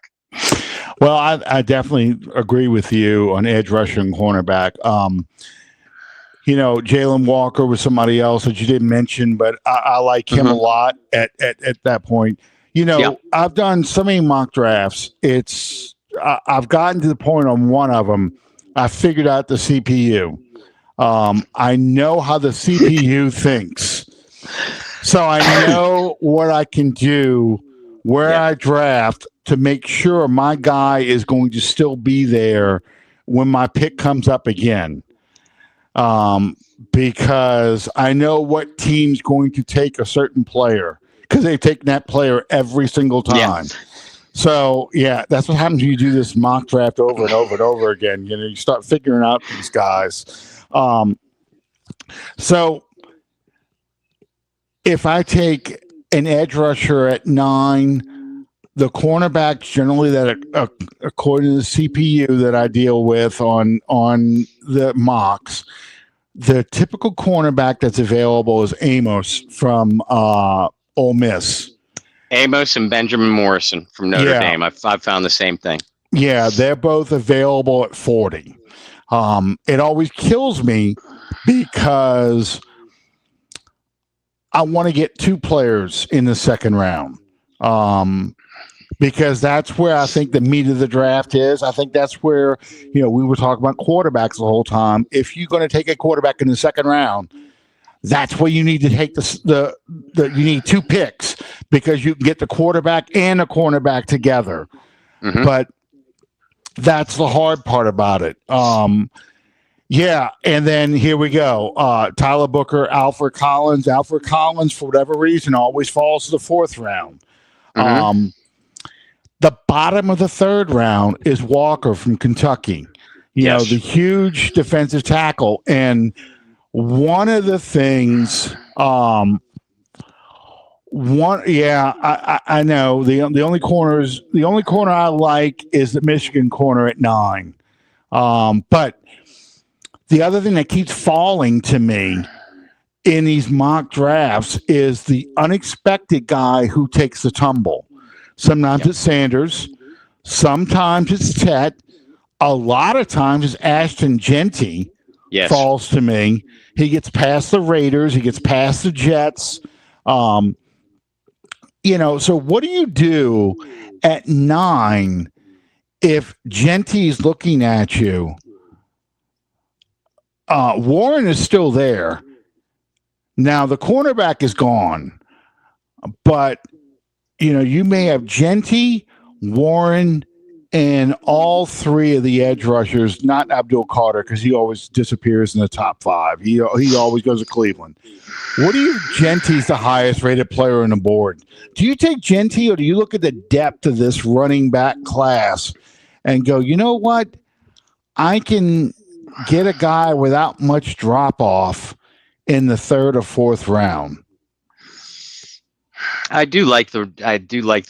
Well, I definitely agree with you on edge rusher and cornerback. Jalen Walker was somebody else that you didn't mention, but I like him a lot at that point. I've done so many mock drafts. I've gotten to the point on one of them. I figured out the CPU. I know how the CPU thinks. So I know what I can do where I draft to make sure my guy is going to still be there when my pick comes up again. Because I know what team's going to take a certain player, because they've taken that player every single time. Yeah. So, that's what happens when you do this mock draft over and over and over again. You start figuring out these guys. So if I take an edge rusher at 9, the cornerbacks generally that are, according to the CPU that I deal with on the mocks, the typical cornerback that's available is Amos from Ole Miss. Amos and Benjamin Morrison from Notre Dame. I've found the same thing. Yeah, they're both available at 40. It always kills me because I want to get 2 players in the second round. Because that's where I think the meat of the draft is. I think that's where, we were talking about quarterbacks the whole time. If you're going to take a quarterback in the second round, that's where you need to take you need 2 picks, because you can get the quarterback and the cornerback together. Mm-hmm. But that's the hard part about it. And then here we go. Tyler Booker, Alfred Collins. Alfred Collins, for whatever reason, always falls to the 4th round. Mm-hmm. The bottom of the 3rd round is Walker from Kentucky. The huge defensive tackle. And one of the things, I know the only corner I like is the Michigan corner at 9. But the other thing that keeps falling to me in these mock drafts is the unexpected guy who takes the tumble. Sometimes it's Sanders. Sometimes it's Tet. A lot of times it's Ashton Jeanty falls to me. He gets past the Raiders. He gets past the Jets. So what do you do at 9 if Jeanty's looking at you? Warren is still there. Now, the cornerback is gone. But, you may have Jeanty, Warren, and all 3 of the edge rushers, not Abdul Carter, because he always disappears in the top 5. He always goes to Cleveland. What do you? Jeanty's the highest rated player on the board. Do you take Jeanty, or do you look at the depth of this running back class and go, you know what? I can get a guy without much drop off in the 3rd or 4th round. I do like the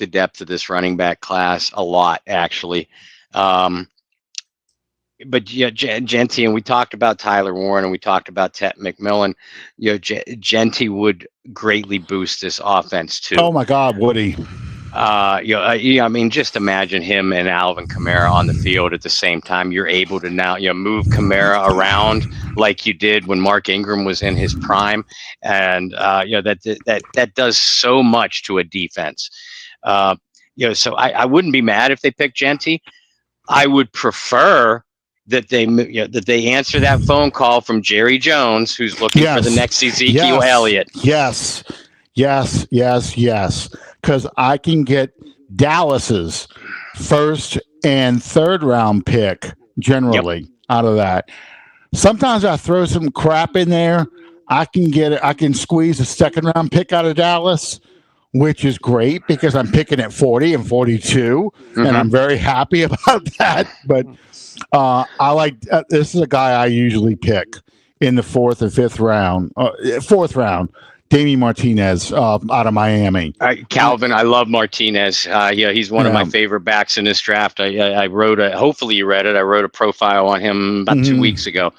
depth of this running back class a lot, actually. But Jeanty, and we talked about Tyler Warren, and we talked about Tet McMillan. Jeanty would greatly boost this offense too. Oh my God, would he? Just imagine him and Alvin Kamara on the field at the same time. You're able to now, move Kamara around like you did when Mark Ingram was in his prime, and that does so much to a defense. So I wouldn't be mad if they picked Jeanty. I would prefer that they answer that phone call from Jerry Jones, who's looking for the next Ezekiel Elliott. Yes. Because I can get Dallas's first and third round pick generally out of that. Sometimes I throw some crap in there. I can squeeze a second round pick out of Dallas, which is great because I'm picking at 40 and 42, and I'm very happy about that. But I like this is a guy I usually pick in the fourth and fifth round, fourth round. Damien Martinez out of Miami. Calvin, I love Martinez. He's one of my favorite backs in this draft. I wrote hopefully you read it. I wrote a profile on him about 2 weeks ago.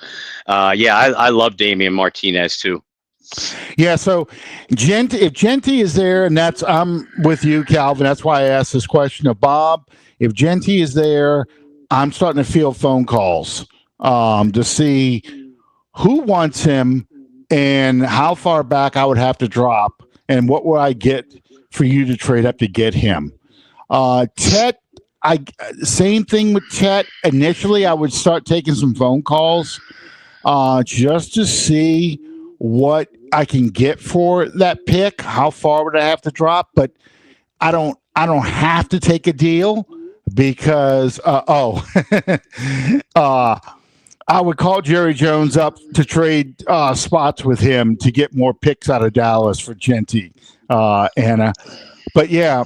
I love Damien Martinez too. Yeah, so if Genty is there, and I'm with you, Calvin. That's why I asked this question of Bob. If Genty is there, I'm starting to field phone calls to see who wants him and how far back I would have to drop, and what would I get for you to trade up to get him. Tet, same thing with Tet. Initially, I would start taking some phone calls just to see what I can get for that pick. How far would I have to drop? But I don't have to take a deal because I would call Jerry Jones up to trade spots with him to get more picks out of Dallas for Genty, Anna. But yeah,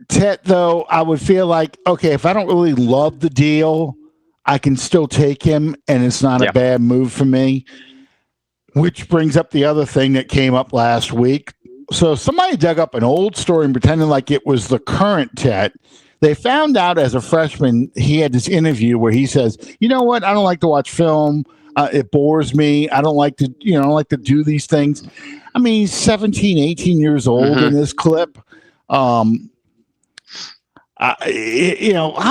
Tet, though, I would feel like, okay, if I don't really love the deal, I can still take him, and it's not a bad move for me. Which brings up the other thing that came up last week. So somebody dug up an old story and pretended like it was the current Tet. They found out as a freshman, he had this interview where he says, you know what? I don't like to watch film. It bores me. I don't like to do these things. I mean, he's 17, 18 years old in this clip. How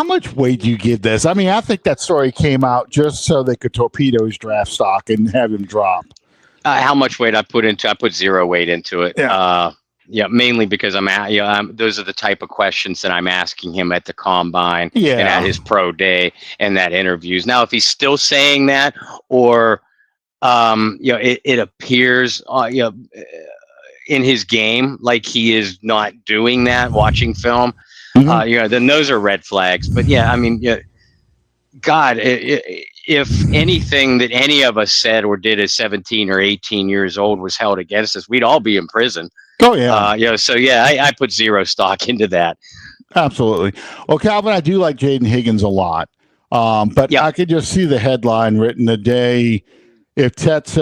much weight do you give this? I mean, I think that story came out just so they could torpedo his draft stock and have him drop. How much weight I put 0 weight into it. Mainly because those are the type of questions that I'm asking him at the combine and at his pro day and that interviews. Now, if he's still saying that, or it appears in his game like he is not doing that, watching film, then those are red flags. But God, if anything that any of us said or did at 17 or 18 years old was held against us, we'd all be in prison. Oh yeah. I put 0 stock into that. Absolutely. Well, Calvin, I do like Jaden Higgins a lot. But I could just see the headline written the day if Tet's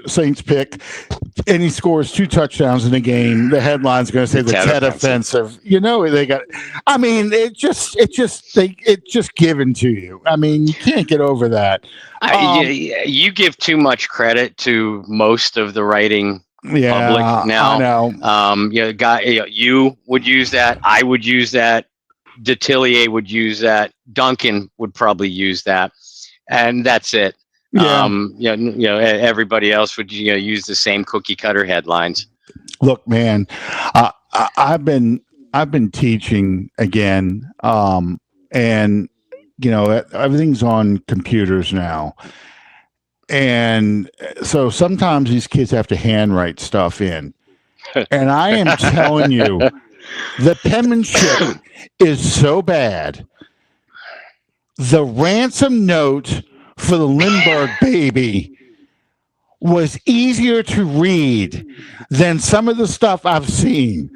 Saints pick and he scores 2 touchdowns in a game, the headline's going to say the Tet offensive. They got. I mean, it's just given to you. I mean, you can't get over that. You give too much credit to most of the writing public now. I know. You would use that. I would use that. Detillier would use that. Duncan would probably use that, and that's it. Everybody else would use the same cookie cutter headlines. Look, man, I've been teaching again, and everything's on computers now, and so sometimes these kids have to handwrite stuff in, and I am telling you, the penmanship is so bad. The ransom note for the Lindbergh baby was easier to read than some of the stuff I've seen.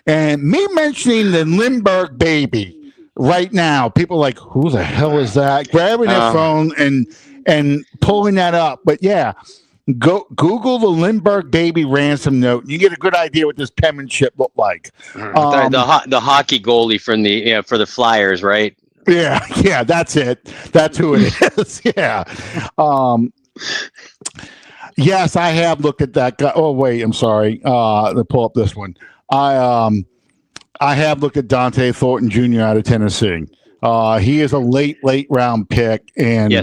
And me mentioning the Lindbergh baby right now, people are like, who the hell is that? Grabbing their phone and pulling that up. But go Google the Lindbergh baby ransom note. And you get a good idea what this penmanship looked like. The hockey goalie from for the Flyers, right? Yeah, that's it. That's who it is. Yeah. Yes, I have looked at that guy. Oh, wait, I'm sorry. Let me pull up this one. I have looked at Dante Thornton Jr. out of Tennessee. He is a late round pick, and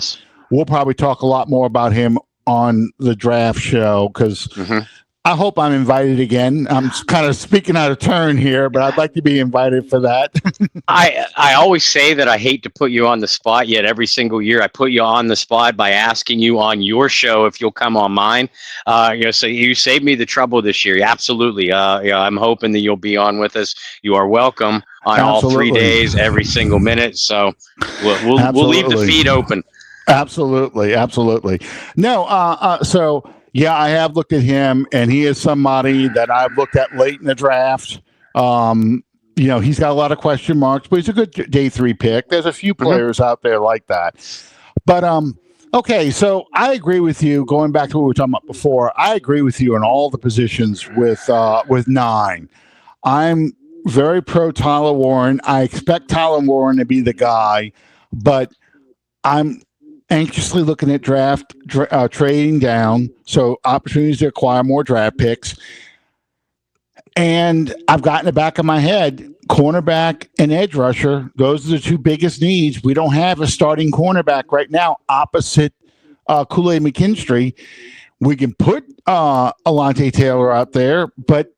we'll probably talk a lot more about him on the draft show because I hope I'm invited again. I'm kind of speaking out of turn here, but I'd like to be invited for that. I always say that I hate to put you on the spot, yet every single year I put you on the spot by asking you on your show if you'll come on mine. So you saved me the trouble this year. Absolutely. I'm hoping that you'll be on with us. You are welcome on all 3 days, every single minute. So we'll leave the feed open. Absolutely. No, so yeah, I have looked at him, and he is somebody that I've looked at late in the draft. He's got a lot of question marks, but he's a good day 3 pick. There's a few players out there like that. But okay, so I agree with you. Going back to what we were talking about before, I agree with you on all the positions with 9. I'm very pro Tyler Warren. I expect Tyler Warren to be the guy, but I'm anxiously looking at trading down, so opportunities to acquire more draft picks. And I've got in the back of my head, cornerback and edge rusher. Those are the 2 biggest needs. We don't have a starting cornerback right now opposite Kool-Aid McKinstry. We can put Alontae Taylor out there, but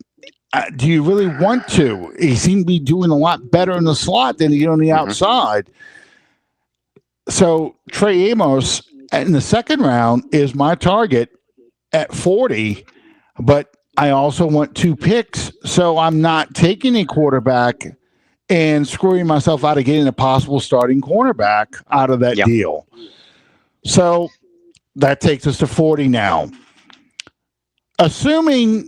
do you really want to? He seemed to be doing a lot better in the slot than he did on the outside. So Trey Amos in the second round is my target at 40, but I also want 2 picks, so I'm not taking a quarterback and screwing myself out of getting a possible starting cornerback out of that deal. So that takes us to 40 now. Assuming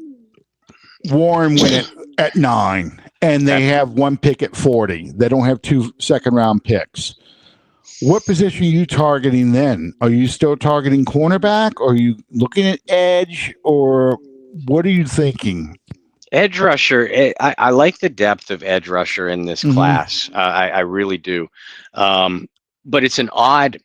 Warren went at 9 and they have 1 pick at 40, they don't have 2 second-round picks. What position are you targeting then? Are you still targeting cornerback? Or are you looking at edge? Or what are you thinking? Edge rusher, I like the depth of edge rusher in this class. I really do. But it's an odd,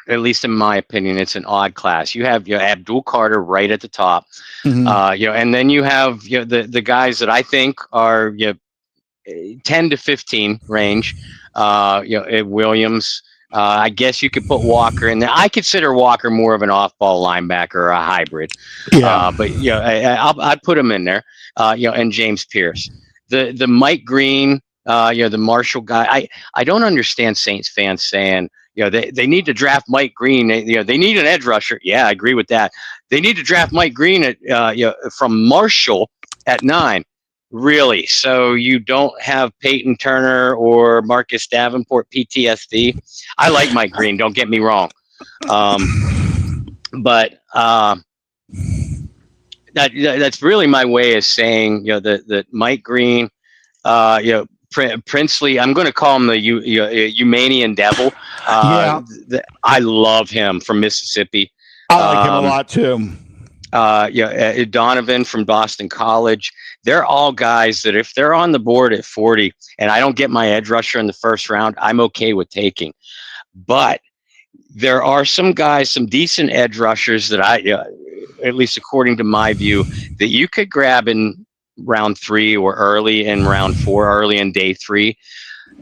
at least in my opinion, it's an odd class. You have Abdul Carter right at the top, and then you have the guys that I think are 10 to 15 range. Williams. I guess you could put Walker in there. I consider Walker more of an off-ball linebacker or a hybrid. But I'd put him in there. And James Pierce, the Mike Green, the Marshall guy. I don't understand Saints fans saying they need to draft Mike Green. They need an edge rusher. Yeah, I agree with that. They need to draft Mike Green at from Marshall at 9. Really? So you don't have Peyton Turner or Marcus Davenport PTSD? I like Mike Green, don't get me wrong. But that's really my way of saying, that Mike Green, Princely, I'm going to call him the Humanian Devil. I love him from Mississippi. I like him a lot too. Donovan from Boston College. They're all guys that if they're on the board at 40 and I don't get my edge rusher in the first round, I'm okay with taking. But there are some guys, some decent edge rushers that at least according to my view, that you could grab in round 3 or early in round 4, early in day 3.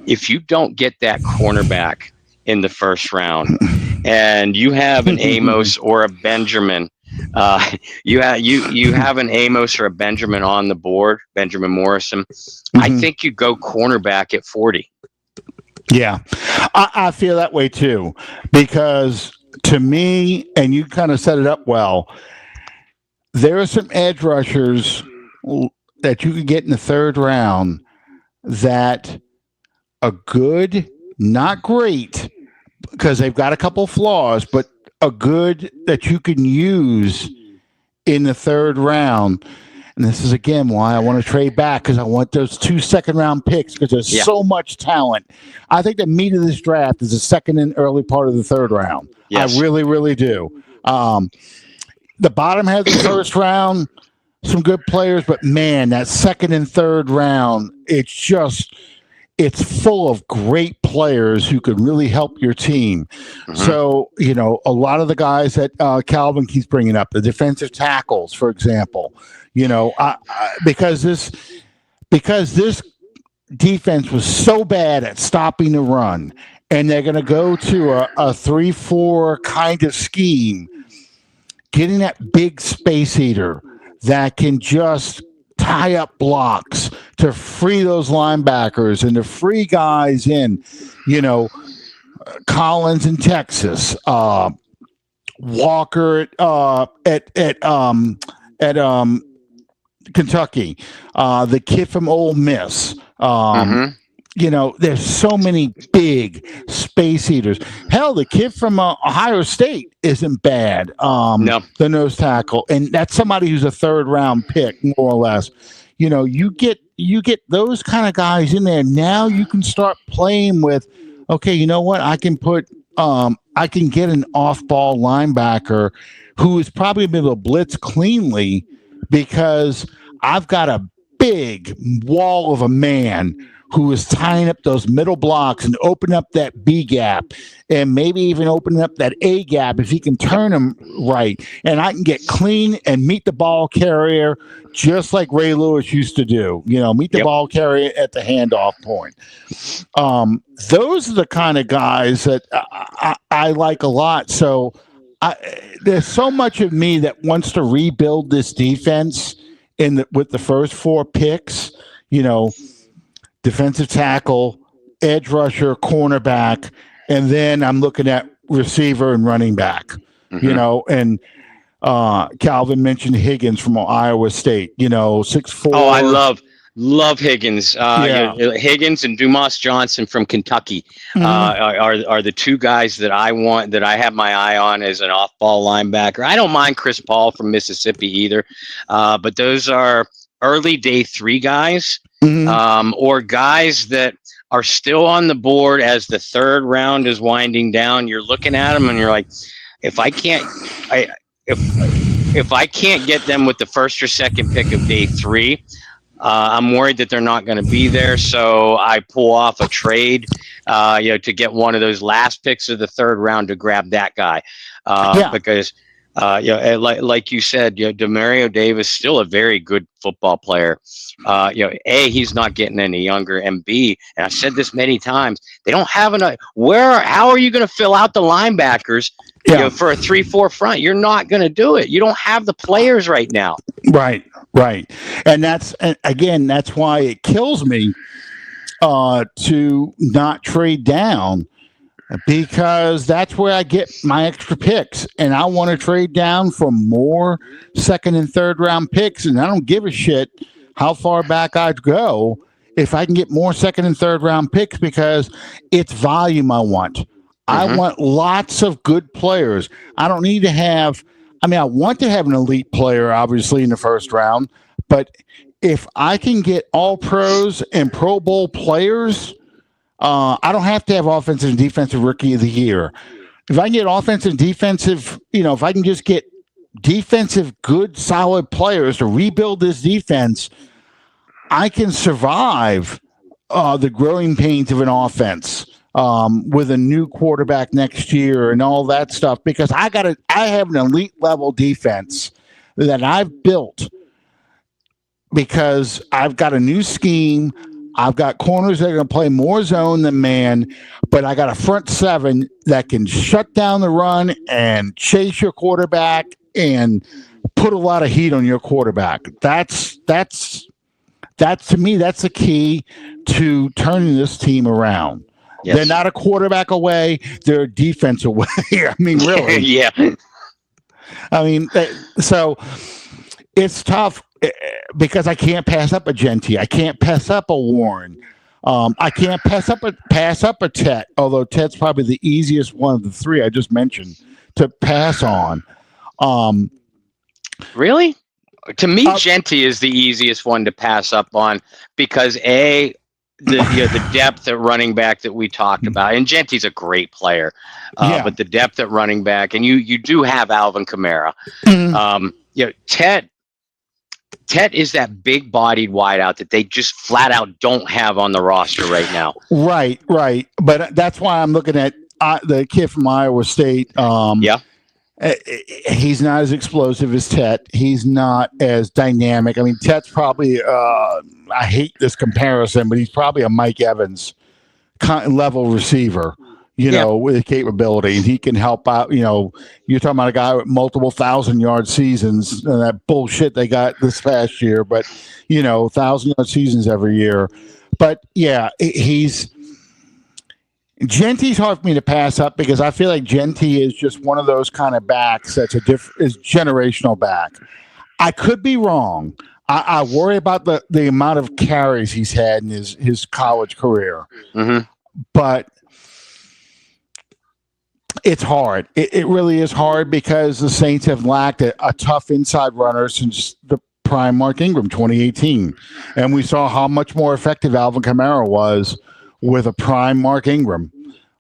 If you don't get that cornerback in the first round and you have an Amos or a Benjamin, you have an Amos or a Benjamin on the board, Benjamin Morrison. I think you go cornerback at 40. Yeah, I feel that way too, because to me, and you kind of set it up well, there are some edge rushers that you could get in the 3rd round that are good, not great, because they've got a couple flaws, but a good that you can use in the 3rd round. And this is, again, why I want to trade back, because I want those 2 second-round picks, because there's so much talent. I think the meat of this draft is the second and early part of the 3rd round. Yes. I really, really do. The bottom half of the 1st round, some good players, but, man, that 2nd and 3rd round, it's full of great players who could really help your team. So, a lot of the guys that Calvin keeps bringing up, the defensive tackles, for example, because this defense was so bad at stopping the run, and they're going to go to a 3-4 kind of scheme, getting that big space eater, that can just tie up blocks to free those linebackers and to free guys in, Collins in Texas, Walker at Kentucky, the kid from Ole Miss. There's so many big space eaters. Hell, the kid from Ohio State isn't bad. No. The nose tackle, and that's somebody who's a 3rd round pick, more or less. You get those kind of guys in there. Now you can start playing with. Okay, you know what? I can get an off-ball linebacker who is probably able to blitz cleanly because I've got a big wall of a man who is tying up those middle blocks and open up that B gap and maybe even open up that A gap if he can turn them right. And I can get clean and meet the ball carrier just like Ray Lewis used to do, meet the ball carrier at the handoff point. Those are the kind of guys that I like a lot. So there's so much of me that wants to rebuild this defense with the first 4 picks, defensive tackle, edge rusher, cornerback, and then I'm looking at receiver and running back, and Calvin mentioned Higgins from Iowa State, 6'4". Oh, I love Higgins. Higgins and Dumas Johnson from Kentucky are the 2 guys that I have my eye on as an off-ball linebacker. I don't mind Chris Paul from Mississippi either, but those are early day 3 guys. Or guys that are still on the board as the 3rd round is winding down. You're looking at them and you're like, if I can't get them with the 1st or 2nd pick of day 3, I'm worried that they're not going to be there. So I pull off a trade, to get one of those last picks of the 3rd round to grab that guy, because. Like you said, Demario Davis still a very good football player. A, he's not getting any younger, and B, and I've said this many times, they don't have enough. How are you going to fill out the linebackers for a 3-4 front? You're not going to do it. You don't have the players right now. Right. And that's why it kills me to not trade down. Because that's where I get my extra picks, and I want to trade down for more 2nd and 3rd round picks, and I don't give a shit how far back I'd go if I can get more 2nd and 3rd round picks because it's volume I want. I want lots of good players. I don't need to have – I want to have an elite player, obviously, in the 1st round, but if I can get all pros and Pro Bowl players – I don't have to have offensive and defensive rookie of the year. If I can get offensive and defensive, if I can just get defensive, good, solid players to rebuild this defense, I can survive the growing pains of an offense with a new quarterback next year and all that stuff because I have an elite level defense that I've built because I've got a new scheme. I've got corners that are going to play more zone than man, but I got a front 7 that can shut down the run and chase your quarterback and put a lot of heat on your quarterback. That's to me, that's the key to turning this team around. Yes. They're not a quarterback away; they're a defense away. Really. Yeah. So it's tough. Because I can't pass up a Genty. I can't pass up a Warren. I can't pass up a Tet, although Tet's probably the easiest one of the 3 I just mentioned to pass on. Really? To me, Genty is the easiest one to pass up on because the depth at running back that we talked about, and Genty's a great player, but the depth at running back, and you do have Alvin Kamara. Tet is that big-bodied wideout that they just flat out don't have on the roster right now. Right. But that's why I'm looking at the kid from Iowa State. He's not as explosive as Tet. He's not as dynamic. Tet's probably I hate this comparison, but he's probably a Mike Evans level receiver. with his capability, and he can help out. You're talking about a guy with multiple 1,000-yard seasons, and that bullshit they got this past year, but 1,000-yard seasons every year. But yeah, Genty's hard for me to pass up because I feel like Genty is just one of those kind of backs that's is generational back. I could be wrong. I worry about the amount of carries he's had in his college career, but it's hard. It really is hard because the Saints have lacked a tough inside runner since the prime Mark Ingram 2018. And we saw how much more effective Alvin Kamara was with a prime Mark Ingram.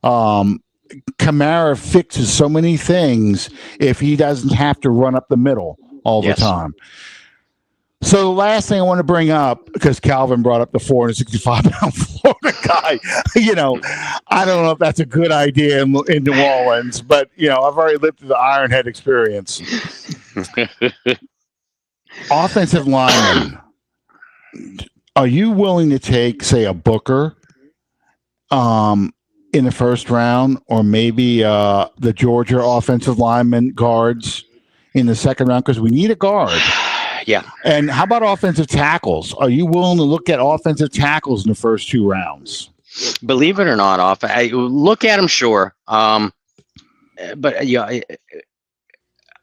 Kamara fixes so many things if he doesn't have to run up the middle all the time. So the last thing I want to bring up, because Calvin brought up the 465-pound Florida guy, I don't know if that's a good idea in New Orleans, but, I've already lived through the Ironhead experience. Offensive lineman, are you willing to take, say, a Booker in the first round, or maybe the Georgia offensive lineman guards in the second round? Because we need a guard. Yeah. And how about offensive tackles? Are you willing to look at offensive tackles in the first 2 rounds? Believe it or not, I look at them, sure. But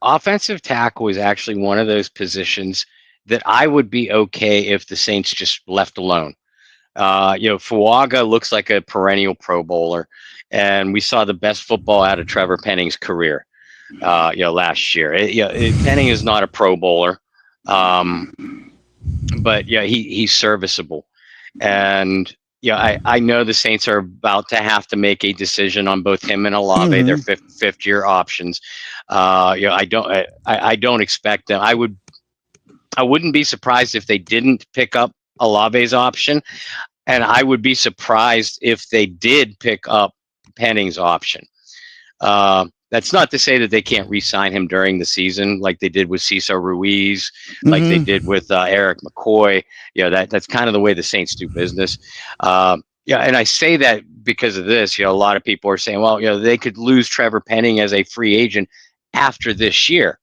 offensive tackle is actually one of those positions that I would be okay if the Saints just left alone. Fuaga looks like a perennial Pro Bowler, and we saw the best football out of Trevor Penning's career, last year. Penning is not a Pro Bowler. But he's serviceable, and I know the Saints are about to have to make a decision on both him and Olave, their fifth year options. I don't expect them. I wouldn't be surprised if they didn't pick up Olave's option, and I would be surprised if they did pick up Penning's option. That's not to say that they can't re-sign him during the season, like they did with Cesar Ruiz, like they did with Eric McCoy. That's kind of the way the Saints do business. And I say that because of this. A lot of people are saying, well, they could lose Trevor Penning as a free agent after this year,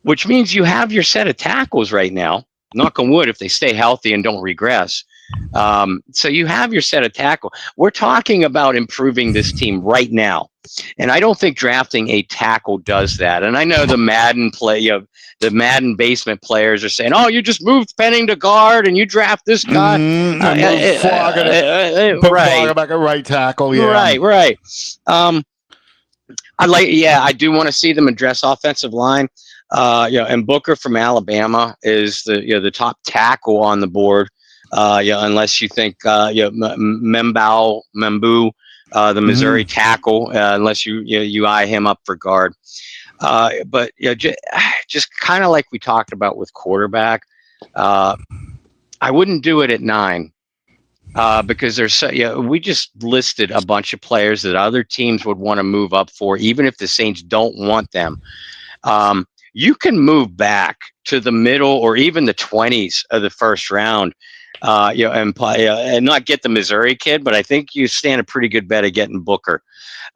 which means you have your set of tackles right now. Knock on wood, if they stay healthy and don't regress. So you have your set of tackle. We're talking about improving this team right now. And I don't think drafting a tackle does that. And I know the Madden basement players are saying, "Oh, you just moved Penning to guard and you draft this guy." Right, back at right tackle. Yeah, right. I do want to see them address offensive line. And Booker from Alabama is the top tackle on the board. Unless you think Membu. The Missouri tackle, unless you eye him up for guard. But just kind of like we talked about with quarterback, I wouldn't do it at 9 because there's we just listed a bunch of players that other teams would want to move up for, even if the Saints don't want them. You can move back to the middle or even the 20s of the first round. And not get the Missouri kid, but I think you stand a pretty good bet of getting Booker.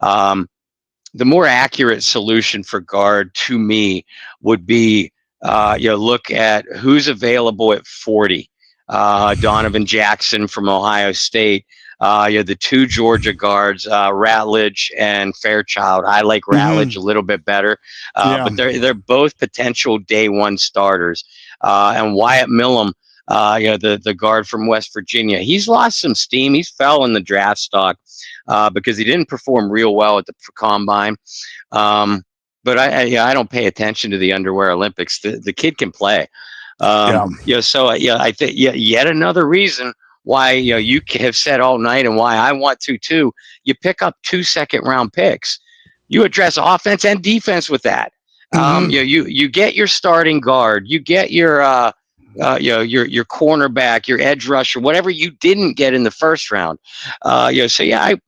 The more accurate solution for guard to me would be, look at who's available at 40. Donovan Jaxon from Ohio State. The 2 Georgia guards, Ratledge and Fairchild. I like Ratledge a little bit better, but they're both potential day 1 starters. And Wyatt Millam. The guard from West Virginia. He's lost some steam. He's fell in the draft stock because he didn't perform real well at the combine. But I don't pay attention to the underwear Olympics. The kid can play. So I think yet another reason why you have said all night and why I want to too. You pick up 2 second-round picks. You address offense and defense with that. You get your starting guard. You get your cornerback, your edge rusher, whatever you didn't get in the first round. I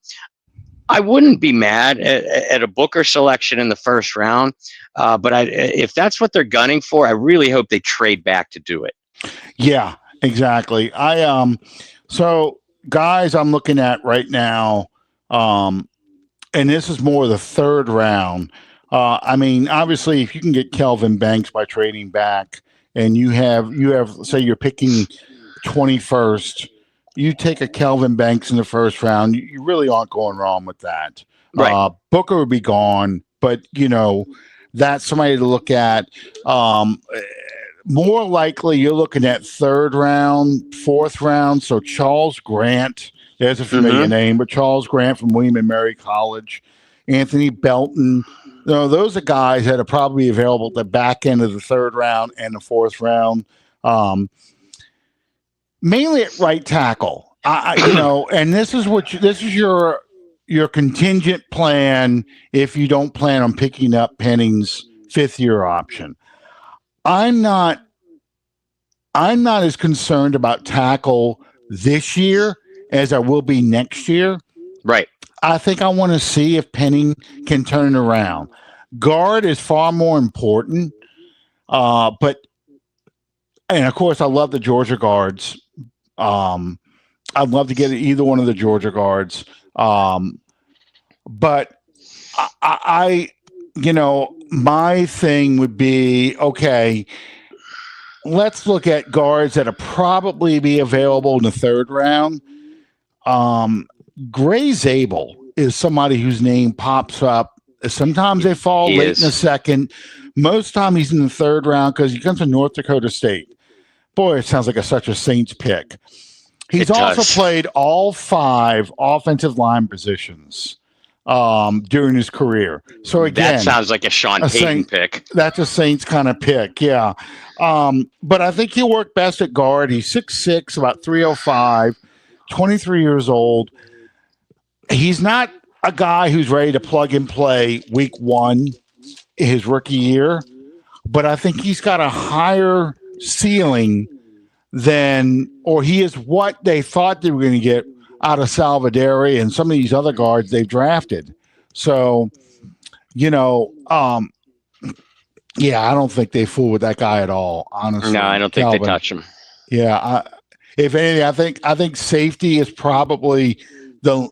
wouldn't be mad at a Booker selection in the first round. But if that's what they're gunning for, I really hope they trade back to do it. Yeah, exactly. So guys I'm looking at right now, And this is more the third round. I mean, obviously, if you can get Kelvin Banks by trading back, and you have say you're picking 21st, you take a Kelvin Banks in the first round, you really aren't going wrong with that. Right. Booker would be gone, but that's somebody to look at. More likely, you're looking at third round, fourth round. So Charles Grant, there's a familiar name, but Charles Grant from William and Mary College, Anthony Belton. Those are guys that are probably available at the back end of the third round and the fourth round. Mainly at right tackle. And this is your contingent plan if you don't plan on picking up Penning's fifth-year option. I'm not as concerned about tackle this year as I will be next year. Right. I think I want to see if Penning can turn it around. Guard is far more important. And of course, I love the Georgia guards. I'd love to get either one of the Georgia guards. But I my thing would be, okay, let's look at guards that'll probably be available in the third round. Gray Zabel is somebody whose name pops up. Sometimes they fall late in the second. Most time he's in the third round because he comes from North Dakota State. Boy, it sounds like such a Saints pick. He's also played all 5 offensive line positions during his career. So again, that sounds like a Sean Payton pick. That's a Saints kind of pick, yeah. But I think he'll work best at guard. He's 6'6", about 305, 23 years old. He's not a guy who's ready to plug and play week 1 his rookie year, but I think he's got a higher ceiling or he is what they thought they were going to get out of Salvadori and some of these other guards they've drafted. So, I don't think they fool with that guy at all, honestly. No, I don't think they touch him. Yeah. If anything, I think safety is probably the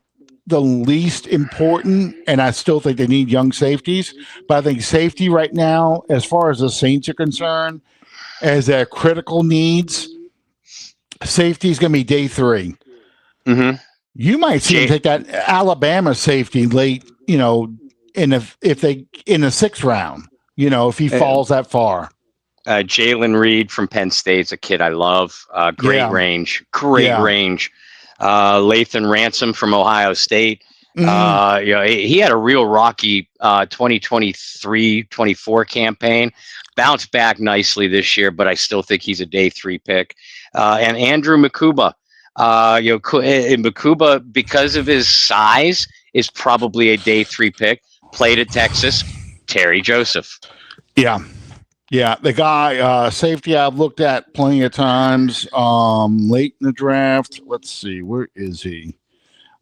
least important, and I still think they need young safeties. But I think safety right now, as far as the Saints are concerned, as their critical needs, safety is going to be day 3. Mm-hmm. You might see him take that Alabama safety late, in the 6th round, if he falls that far. Jalen Reed from Penn State's a kid I love. Great range. Lathan Ransom from Ohio State. He had a real rocky 2023-24 campaign. Bounced back nicely this year, but I still think he's a day 3 pick. And Andrew Makuba. Makuba, because of his size, is probably a day 3 pick. Played at Texas. Terry Joseph. Yeah. The guy, safety, I've looked at plenty of times. Late in the draft. Let's see, where is he?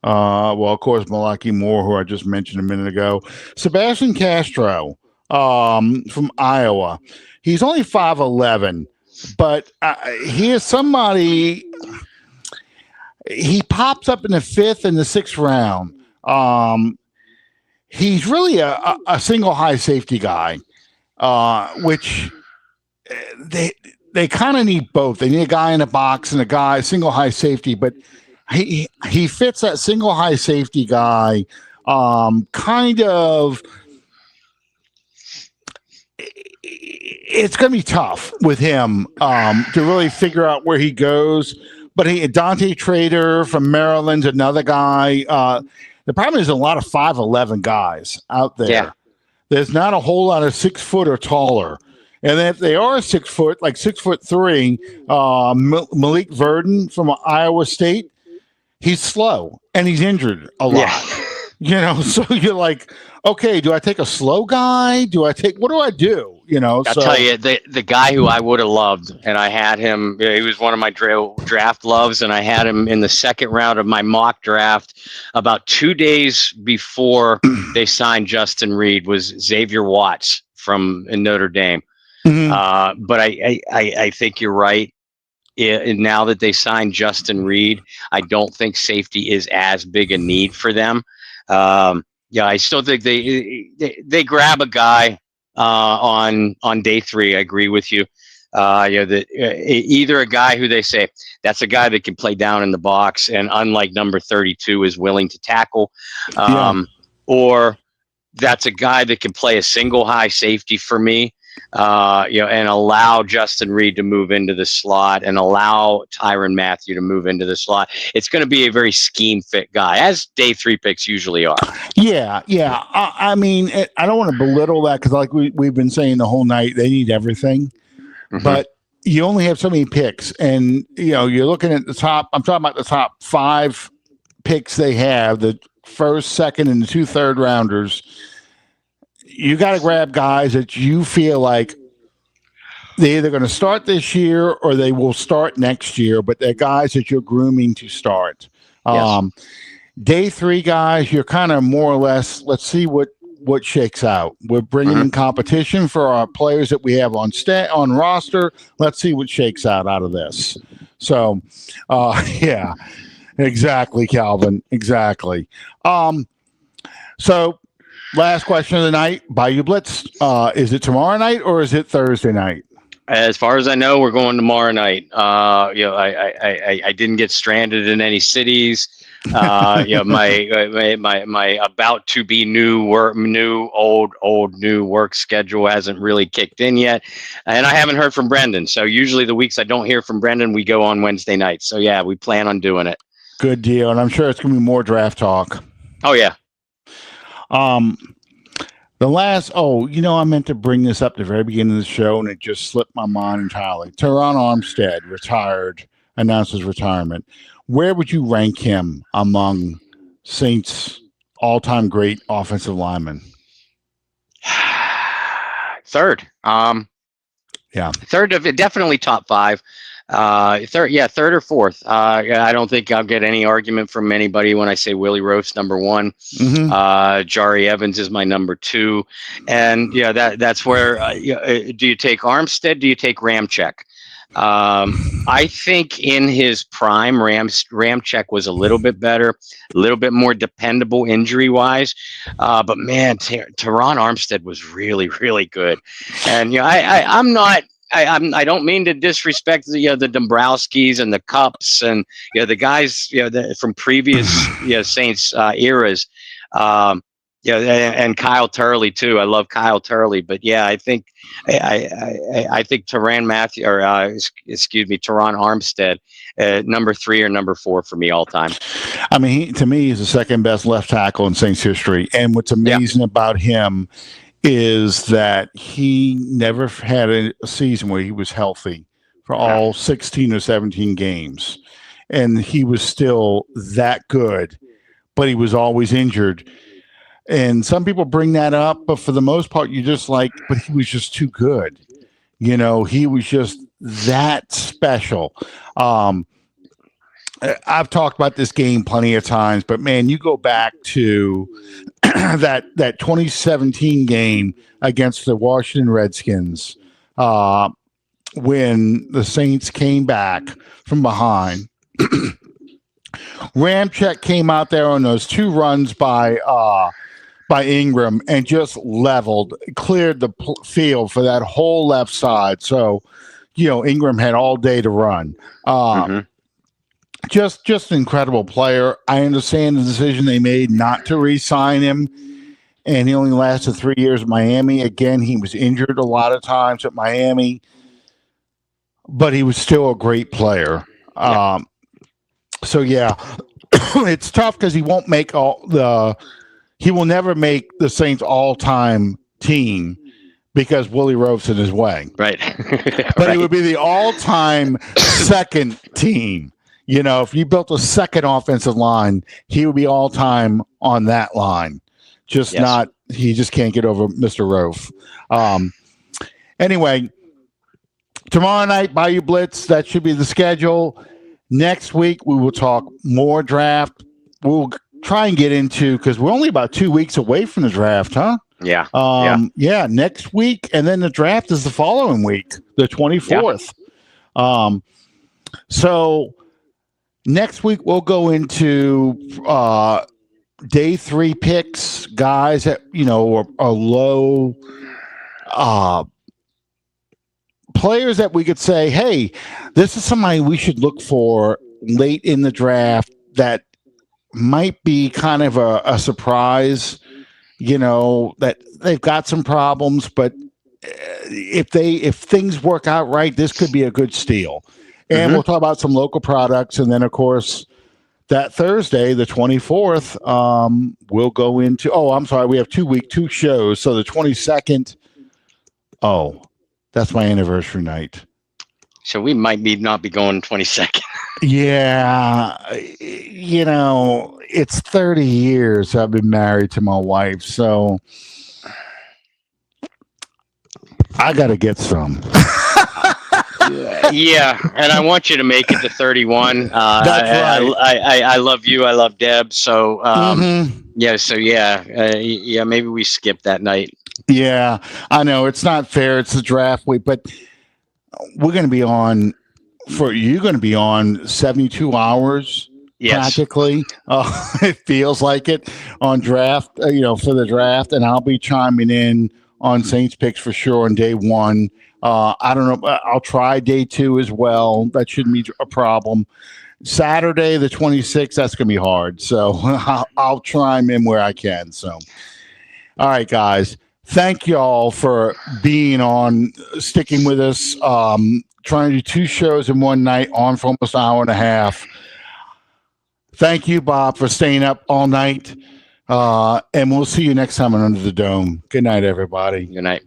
Well, of course, Malaki Moore, who I just mentioned a minute ago. Sebastian Castro, from Iowa. He's only 5'11", but he is somebody. He pops up in the 5th and the 6th round. He's really a single high safety guy, which they kind of need both. They need a guy in a box and a guy single high safety, but he fits that single high safety guy. Kind of. It's going to be tough with him to really figure out where he goes. But Dante Trader from Maryland's another guy. The problem is a lot of 5'11" guys out there. Yeah. There's not a whole lot of 6 foot or taller. And then if they are 6 foot, like 6'3", Malik Verdon from Iowa State, he's slow and he's injured a lot. Yeah. So you're like, okay, do I take a slow guy? What do I do? I'll tell you, the guy who I would have loved, and I had him, he was one of my draft loves, and I had him in the 2nd round of my mock draft about 2 days before they signed Justin Reed, was Xavier Watts from Notre Dame. Mm-hmm. But I think you're right. Now that they signed Justin Reed, I don't think safety is as big a need for them. Yeah, I still think they grab a guy on day 3. I agree with you. Either a guy who they say that's a guy that can play down in the box, and unlike number 32 is willing to tackle, or that's a guy that can play a single high safety for me, and allow Justin Reed to move into the slot and allow Tyrann Mathieu to move into the slot. It's going to be a very scheme fit guy, as day 3 picks usually are. Yeah. I mean, I don't want to belittle that because, like we've been saying the whole night, they need everything, but you only have so many picks, and you're looking at the top. I'm talking about the top 5 picks they have: the first, second, and the 2 third rounders. You got to grab guys that you feel like they're either going to start this year or they will start next year, but they're guys that you're grooming to start. Yes. Day 3 guys, you're kind of more or less, let's see what shakes out. We're bringing in competition for our players that we have on roster. Let's see what shakes out of this. So, yeah, exactly, Calvin. Exactly. So, last question of the night, Bayou Blitz. Is it tomorrow night or is it Thursday night? As far as I know, we're going tomorrow night. I didn't get stranded in any cities. My about to be new work schedule hasn't really kicked in yet, and I haven't heard from Brendan. So usually the weeks I don't hear from Brendan, we go on Wednesday night. So yeah, we plan on doing it. Good deal, and I'm sure it's going to be more draft talk. Oh yeah. The last, I meant to bring this up at the very beginning of the show, and it just slipped my mind entirely. Terron Armstead announced his retirement. Where would you rank him among Saints' all-time great offensive linemen? Third. Third, definitely top 5. Third or fourth. I don't think I'll get any argument from anybody when I say Willie Roaf's number 1. Jari Evans is my number 2, and that's where. Do you take Armstead? Do you take Ramczyk? I think in his prime, Ramczyk was a little bit better, a little bit more dependable injury wise. But man, Terron Armstead was really, really good. And I don't mean to disrespect the Dombrowskis and the Cups and the guys from previous Saints eras. And Kyle Turley too. I love Kyle Turley, but I think Terron Armstead, number 3 or number 4 for me all time. I mean, to me, he's the second best left tackle in Saints history. And what's amazing about him is that he never had a season where he was healthy for all 16 or 17 games, and he was still that good, but he was always injured. And some people bring that up, but for the most part, you're just like, but he was just too good. He was just that special. I've talked about this game plenty of times, but man, you go back to that 2017 game against the Washington Redskins when the Saints came back from behind. Ramczyk came out there on those 2 runs by Ingram and just cleared the field for that whole left side. So, Ingram had all day to run. Just an incredible player. I understand the decision they made not to re-sign him, and he only lasted 3 years at Miami. Again, he was injured a lot of times at Miami, but he was still a great player. It's tough because he won't make he will never make the Saints all-time team because Willie Roaf's in his way. Right. But he would be the all-time second team. If you built a second offensive line, he would be all-time on that line. He just can't get over Mr. Roaf. Anyway, tomorrow night, Bayou Blitz, that should be the schedule. Next week, we will talk more draft. We'll try and get into, because we're only about 2 weeks away from the draft, huh? Yeah. Next week, and then the draft is the following week, the 24th. So next week we'll go into day 3 picks, guys that, are low, players that we could say, hey, this is somebody we should look for late in the draft that might be kind of a surprise, that they've got some problems, but if things work out right, this could be a good steal. And we'll talk about some local products. And then, of course, that Thursday, the 24th, we'll go into, we have 2 shows. So the 22nd, that's my anniversary night. So we might not be going 22nd. Yeah. It's 30 years I've been married to my wife. So I got to get some. Yeah, and I want you to make it to 31. That's right. I love you. I love Deb. So, maybe we skip that night. Yeah, I know it's not fair. It's the draft week, but we're going to be on you're going to be on 72 hours. Yes. Practically. It feels like it on draft, for the draft, and I'll be chiming in on Saints picks for sure on day 1. I don't know. I'll try day 2 as well. That shouldn't be a problem. Saturday, the 26th, that's going to be hard. So I'll chime in where I can. So, all right, guys. Thank you all for being on, sticking with us, trying to do 2 shows in one night on for almost an hour and a half. Thank you, Bob, for staying up all night. And we'll see you next time on Under the Dome. Good night, everybody. Good night.